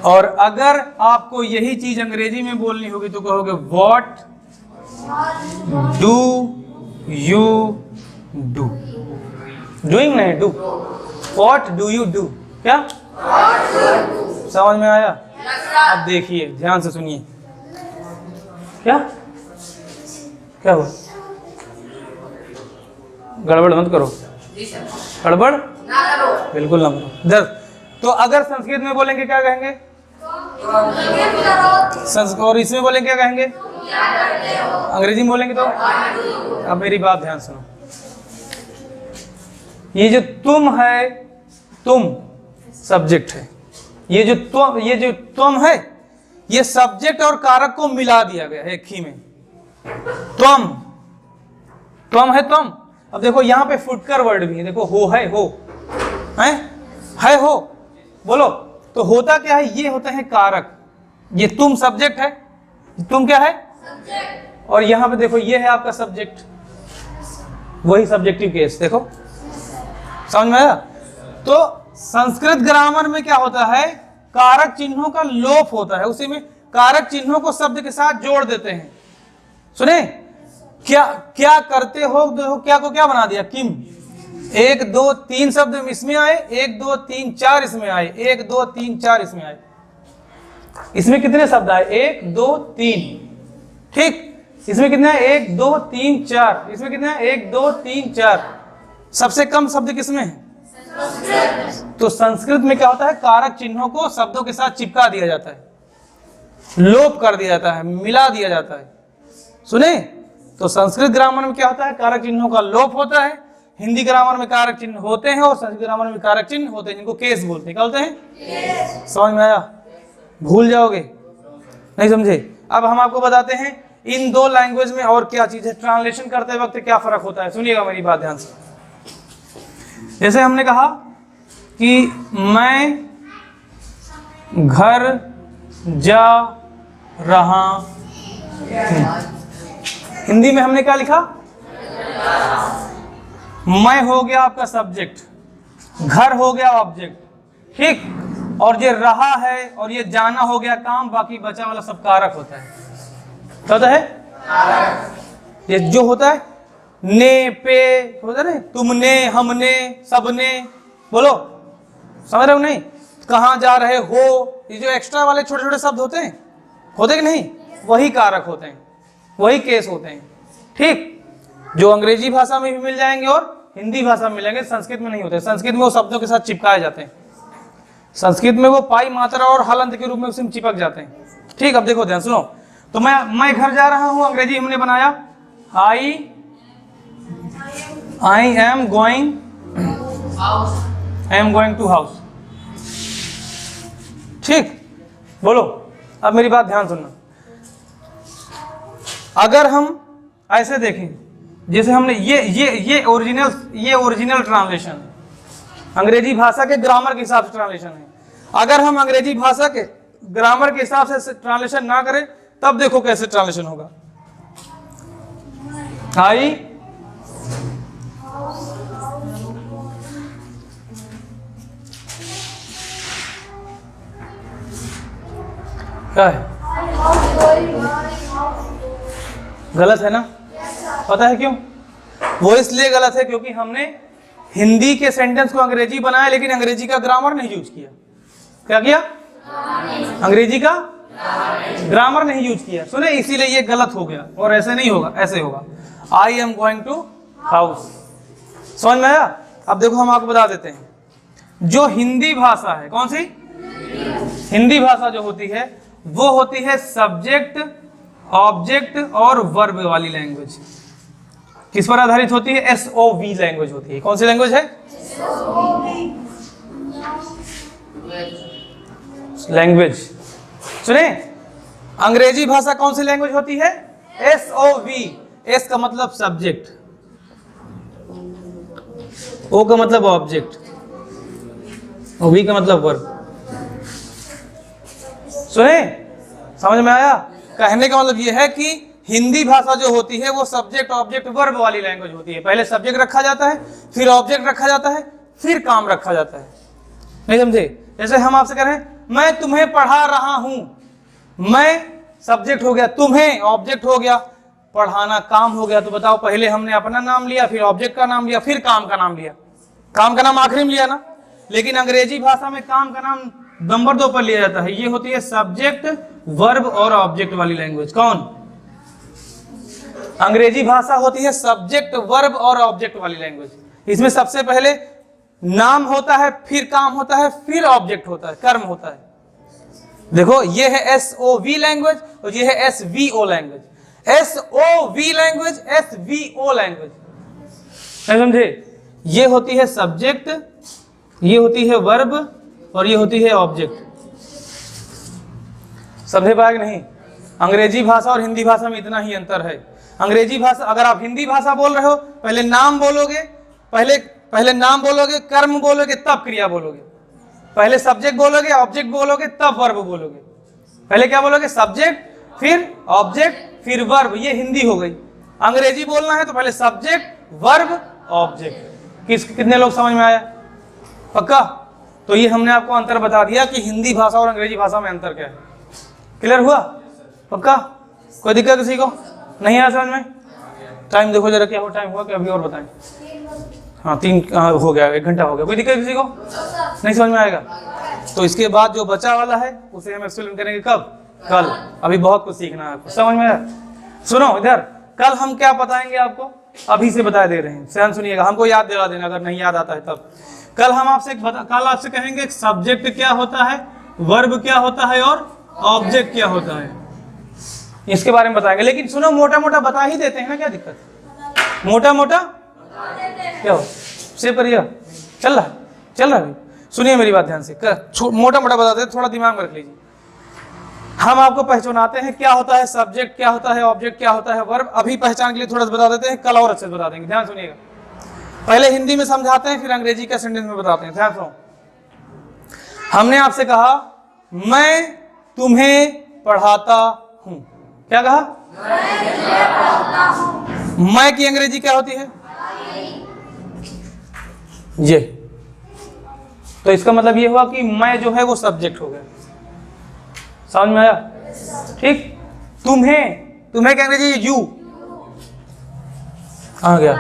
और अगर आपको यही चीज अंग्रेजी में बोलनी होगी तो कहोगे what do you do. Doing नहीं, do. What do you do. क्या समझ में आया? अब देखिए, ध्यान से सुनिए। क्या क्या हुआ? गड़बड़ मत करो, गड़बड़ बिल्कुल ना करो। इधर तो अगर संस्कृत में बोलेंगे क्या कहेंगे? और इसमें बोलेंगे क्या कहेंगे? अंग्रेजी में बोलेंगे तो? अब मेरी बात ध्यान सुनो, ये जो तुम है, तुम सब्जेक्ट है। ये जो तुम है, ये सब्जेक्ट और कारक को मिला दिया गया है एक ही में। तुम है तुम। अब देखो यहाँ पे फुटकर वर्ड भी है, देखो हो है, हो है हो, बोलो तो होता क्या है? ये होता है कारक। ये तुम सब्जेक्ट है, तुम क्या है? सब्जेक्ट। और यहाँ पे देखो ये है आपका सब्जेक्ट, वही सब्जेक्टिव केस। देखो समझ में आया? तो संस्कृत ग्रामर में क्या होता है? कारक चिन्हों का लोप होता है, उसी में कारक चिन्हों को शब्द के साथ जोड़ देते हैं। सुने, क्या करते हो? देखो क्या को क्या बना दिया? किम। 1 2 3 शब्द इसमें आए, 1 2 3 4 इसमें आए, 1 2 3 4 इसमें आए। इसमें कितने शब्द आए? 1 2 3। ठीक, इसमें कितने हैं? 1 2 3 4। इसमें कितने हैं? 1 2 3 4। सबसे कम शब्द किसमें है? तो संस्कृत में क्या होता है? कारक चिन्हों को शब्दों के साथ चिपका दिया जाता है, लोप कर दिया जाता है, मिला दिया जाता है। सुने, तो संस्कृत ग्रामर में क्या होता है? कारक चिन्हों का लोप होता है। हिंदी ग्रामर में कारक चिन्ह होते हैं और संस्कृत ग्रामर में कारक चिन्ह होते हैं, जिनको केस बोलते हैं। क्या बोलते हैं? समझ में आया? भूल जाओगे, नहीं समझे? अब हम आपको बताते हैं इन दो लैंग्वेज में और क्या चीज है, ट्रांसलेशन करते वक्त क्या फर्क होता है। सुनिएगा मेरी बात ध्यान से। जैसे हमने कहा कि मैं घर जा रहा हूं, हिंदी में हमने क्या लिखा? मैं हो गया आपका सब्जेक्ट, घर हो गया ऑब्जेक्ट। ठीक, और ये रहा है और ये जाना हो गया काम, बाकी बचा वाला सब कारक होता है। क्या होता है? ये जो होता है ने पे होता है ना, तुमने, हमने, सबने, बोलो समझ रहे हो नहीं? कहाँ जा रहे हो, ये जो एक्स्ट्रा वाले छोटे छोटे शब्द होते हैं, होते कि नहीं? वही कारक होते हैं, वही केस होते हैं। ठीक, जो अंग्रेजी भाषा में भी मिल जाएंगे और हिंदी भाषा में मिलेंगे, संस्कृत में नहीं होते। संस्कृत में वो शब्दों के साथ चिपकाए जाते हैं, संस्कृत में वो पाई मात्रा और हलंत के रूप में उसमें चिपक जाते हैं। ठीक, अब देखो ध्यान सुनो, तो मैं घर जा रहा हूं, अंग्रेजी हमने बनाया I am going to house. ठीक, बोलो अब मेरी बात ध्यान सुनना। अगर हम ऐसे देखें, जैसे हमने ये ओरिजिनल ट्रांसलेशन है, अंग्रेजी भाषा के ग्रामर के हिसाब से ट्रांसलेशन है। अगर हम अंग्रेजी भाषा के ग्रामर के हिसाब से ट्रांसलेशन ना करें, तब देखो कैसे ट्रांसलेशन होगा। आई क्या है, गलत है ना? पता है क्यों? वो इसलिए गलत है क्योंकि हमने हिंदी के सेंटेंस को अंग्रेजी बनाया, लेकिन अंग्रेजी का ग्रामर नहीं यूज किया। क्या किया? अंग्रेजी का ग्रामर नहीं यूज किया। सुने, इसीलिए ये गलत हो गया। और ऐसे नहीं होगा, ऐसे होगा I am going to house. समझ में आया? अब देखो हम आपको बता देते हैं, जो हिंदी भाषा है, कौन सी हिंदी भाषा जो होती है, वो होती है सब्जेक्ट, ऑब्जेक्ट और वर्ब वाली लैंग्वेज। किस पर आधारित होती है? SOV लैंग्वेज होती है। कौन सी लैंग्वेज है? लैंग्वेज। सुने, अंग्रेजी भाषा कौन सी लैंग्वेज होती है? SOV। S का मतलब सब्जेक्ट, O का मतलब ऑब्जेक्ट, और V का मतलब वर्ब। सुने, समझ में आया? कहने का मतलब यह है कि हिंदी भाषा जो होती है वो सब्जेक्ट, ऑब्जेक्ट, वर्ब वाली लैंग्वेज होती है। पहले सब्जेक्ट रखा जाता है, फिर ऑब्जेक्ट रखा जाता है, फिर काम रखा जाता है। नहीं समझे? जैसे हम आपसे कह रहे हैं, मैं तुम्हें पढ़ा रहा हूं, मैं सब्जेक्ट हो गया, तुम्हें ऑब्जेक्ट हो गया, पढ़ाना काम हो गया। तो बताओ, पहले हमने अपना नाम लिया, फिर ऑब्जेक्ट का नाम लिया, फिर काम का नाम लिया। काम का नाम आखिरी में लिया ना। लेकिन अंग्रेजी भाषा में काम का नाम नंबर 2 पर लिया जाता है। ये होती है सब्जेक्ट, वर्ब और ऑब्जेक्ट वाली लैंग्वेज। कौन? अंग्रेजी भाषा होती है सब्जेक्ट, वर्ब और ऑब्जेक्ट वाली लैंग्वेज। इसमें सबसे पहले नाम होता है, फिर काम होता है, फिर ऑब्जेक्ट होता है, कर्म होता है। देखो, ये है SOV लैंग्वेज और ये है SVO language. SOV language, SVO language, समझे? ये होती है सब्जेक्ट, ये होती है वर्ब और ये होती है ऑब्जेक्ट। समझे पाए नहीं? अंग्रेजी भाषा और हिंदी भाषा में इतना ही अंतर है। अंग्रेजी भाषा, अगर आप हिंदी भाषा बोल रहे हो, पहले नाम बोलोगे, पहले नाम बोलोगे, कर्म बोलोगे, तब क्रिया बोलोगे। पहले सब्जेक्ट बोलोगे, ऑब्जेक्ट बोलोगे, तब वर्ब बोलोगे। पहले क्या बोलोगे? सब्जेक्ट, फिर ऑब्जेक्ट, फिर वर्ब। ये हिंदी हो गई। अंग्रेजी बोलना है तो पहले सब्जेक्ट, वर्ब, ऑब्जेक्ट। कितने लोग समझ में आया? पक्का? तो ये हमने आपको अंतर बता दिया कि हिंदी भाषा और अंग्रेजी भाषा में अंतर क्या है। क्लियर हुआ? पक्का? कोई दिक्कत किसी को? नहीं आया समझ में? टाइम देखो जरा, क्या हो टाइम हुआ क्या? अभी और बताएं। हाँ, 3 हो गया, 1 घंटा हो गया। कोई दिक्कत किसी को? नहीं समझ में आएगा? तो इसके बाद जो बचा वाला है उसे हम एक्सप्लेन करेंगे कब? कल। अभी बहुत कुछ सीखना है आपको। समझ में आया? सुनो इधर, कल हम क्या बताएंगे आपको, अभी से बता दे रहे हैं। ध्यान सुनिएगा, हमको याद दिला देना अगर नहीं याद आता है तब। कल हम आपसे कहेंगे सब्जेक्ट क्या होता है, वर्ब क्या होता है और ऑब्जेक्ट क्या होता है, इसके बारे में बताएंगे। लेकिन सुनो, मोटा मोटा बता ही देते हैं ना, क्या दिक्कत? मोटा मोटा क्या हो से परिया चल रहा है। सुनिए मेरी बात ध्यान से, मोटा मोटा बताते हैं, थोड़ा दिमाग में रख लीजिए। हम आपको पहचानाते हैं क्या होता है सब्जेक्ट, क्या होता है ऑब्जेक्ट, क्या होता है वर्ब। अभी पहचान के लिए थोड़ा सा बता देते हैं, कल और अच्छे से बता देंगे। ध्यान सुनिएगा, पहले हिंदी में समझाते हैं, फिर अंग्रेजी का सेंटेंस में बताते हैं। ध्यान सुनो, हमने आपसे कहा मैं तुम्हें पढ़ाता हूं। क्या कहा? मैं की अंग्रेजी क्या होती है? ये। तो इसका मतलब ये हुआ कि मैं जो है वो सब्जेक्ट हो गया। समझ में आया? ठीक। तुम्हें क्या अंग्रेजी? यू आ गया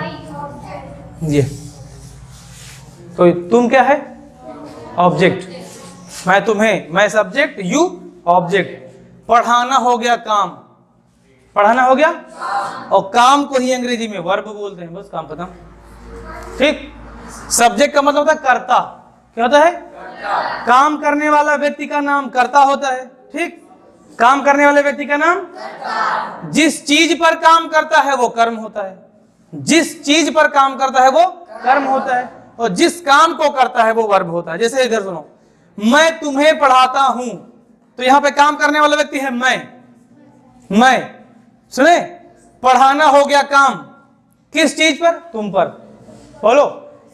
ये। तो तुम क्या है? ऑब्जेक्ट। मैं सब्जेक्ट, यू ऑब्जेक्ट। पढ़ाना हो गया काम, पढ़ाना हो गया, और काम को ही अंग्रेजी में वर्ब बोलते हैं। बस काम खत्म। ठीक। सब्जेक्ट का मतलब होता है कर्ता। क्या होता है? काम करने वाला व्यक्ति का नाम कर्ता होता है। ठीक। काम करने वाले व्यक्ति का नाम। जिस चीज पर काम करता है वो कर्म होता है, जिस चीज पर काम करता है वो कर्म होता है, और जिस काम को करता है वो वर्ब होता है। जैसे इधर सुनो, मैं तुम्हें पढ़ाता हूं, तो यहां पे काम करने वाला व्यक्ति है मैं। सुने, पढ़ाना हो गया काम, किस चीज पर? तुम पर। बोलो,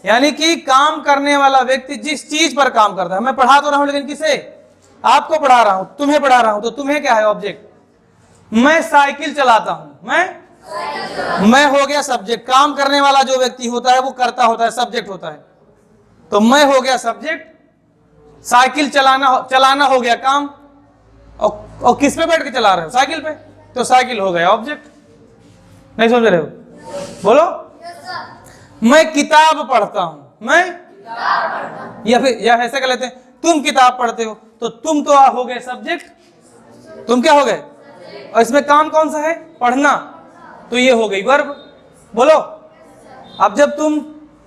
यानी कि काम करने वाला व्यक्ति जिस चीज पर काम करता है। मैं पढ़ा तो रहा हूं, लेकिन किसे? आपको पढ़ा रहा हूं, तुम्हें पढ़ा रहा हूं, तो तुम्हें क्या है? ऑब्जेक्ट। मैं साइकिल चलाता हूं, मैं हो गया सब्जेक्ट। काम करने वाला जो व्यक्ति होता है वो करता होता है, सब्जेक्ट होता है। तो मैं हो गया सब्जेक्ट, साइकिल चलाना हो गया काम, और किस पे बैठ के चला रहे हो? साइकिल पे, तो साइकिल हो गया ऑब्जेक्ट। नहीं समझ रहे हो? बोलो। मैं किताब पढ़ता हूं, या फिर या ऐसे कर लेते हैं, तुम किताब पढ़ते हो, तो तुम तो हो गए सब्जेक्ट, तुम क्या हो गए? और इसमें काम कौन सा है? पढ़ना, तो ये हो गई वर्ब। बोलो। अब जब तुम,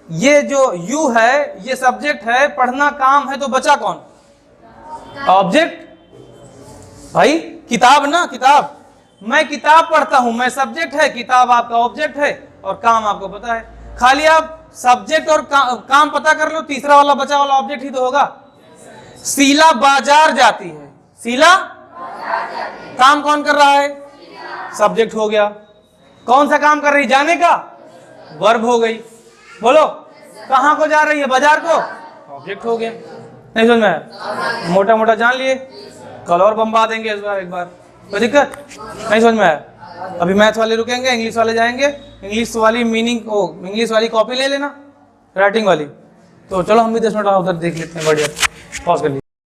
ये जो यू है ये सब्जेक्ट है, पढ़ना काम है, तो बचा कौन? ऑब्जेक्ट। भाई किताब ना, किताब। मैं किताब पढ़ता हूं, मैं सब्जेक्ट है, किताब आपका ऑब्जेक्ट है, और काम आपको पता है। खाली आप सब्जेक्ट और काम पता कर लो, तीसरा वाला बचा वाला ऑब्जेक्ट ही तो होगा। शीला बाजार जाती है, शीला काम कौन कर रहा है? सब्जेक्ट हो गया। कौन सा काम कर रही? जाने का, वर्ब हो गई। बोलो, कहां को जा रही है? बाजार को, ऑब्जेक्ट हो गया। नहीं समझ में? मोटा मोटा जान लिए, कल और बम्बा देंगे इस बार, एक बार। कोई दिक्कत नहीं समझ में आया? अभी मैथ वाले रुकेंगे, इंग्लिश वाले जाएंगे। इंग्लिश वाली मीनिंग को, इंग्लिश वाली कॉपी ले लेना, राइटिंग वाली। तो चलो हम भी 10 मिनट उधर देख लेते हैं। बढ़िया, पॉज कर लीजिए।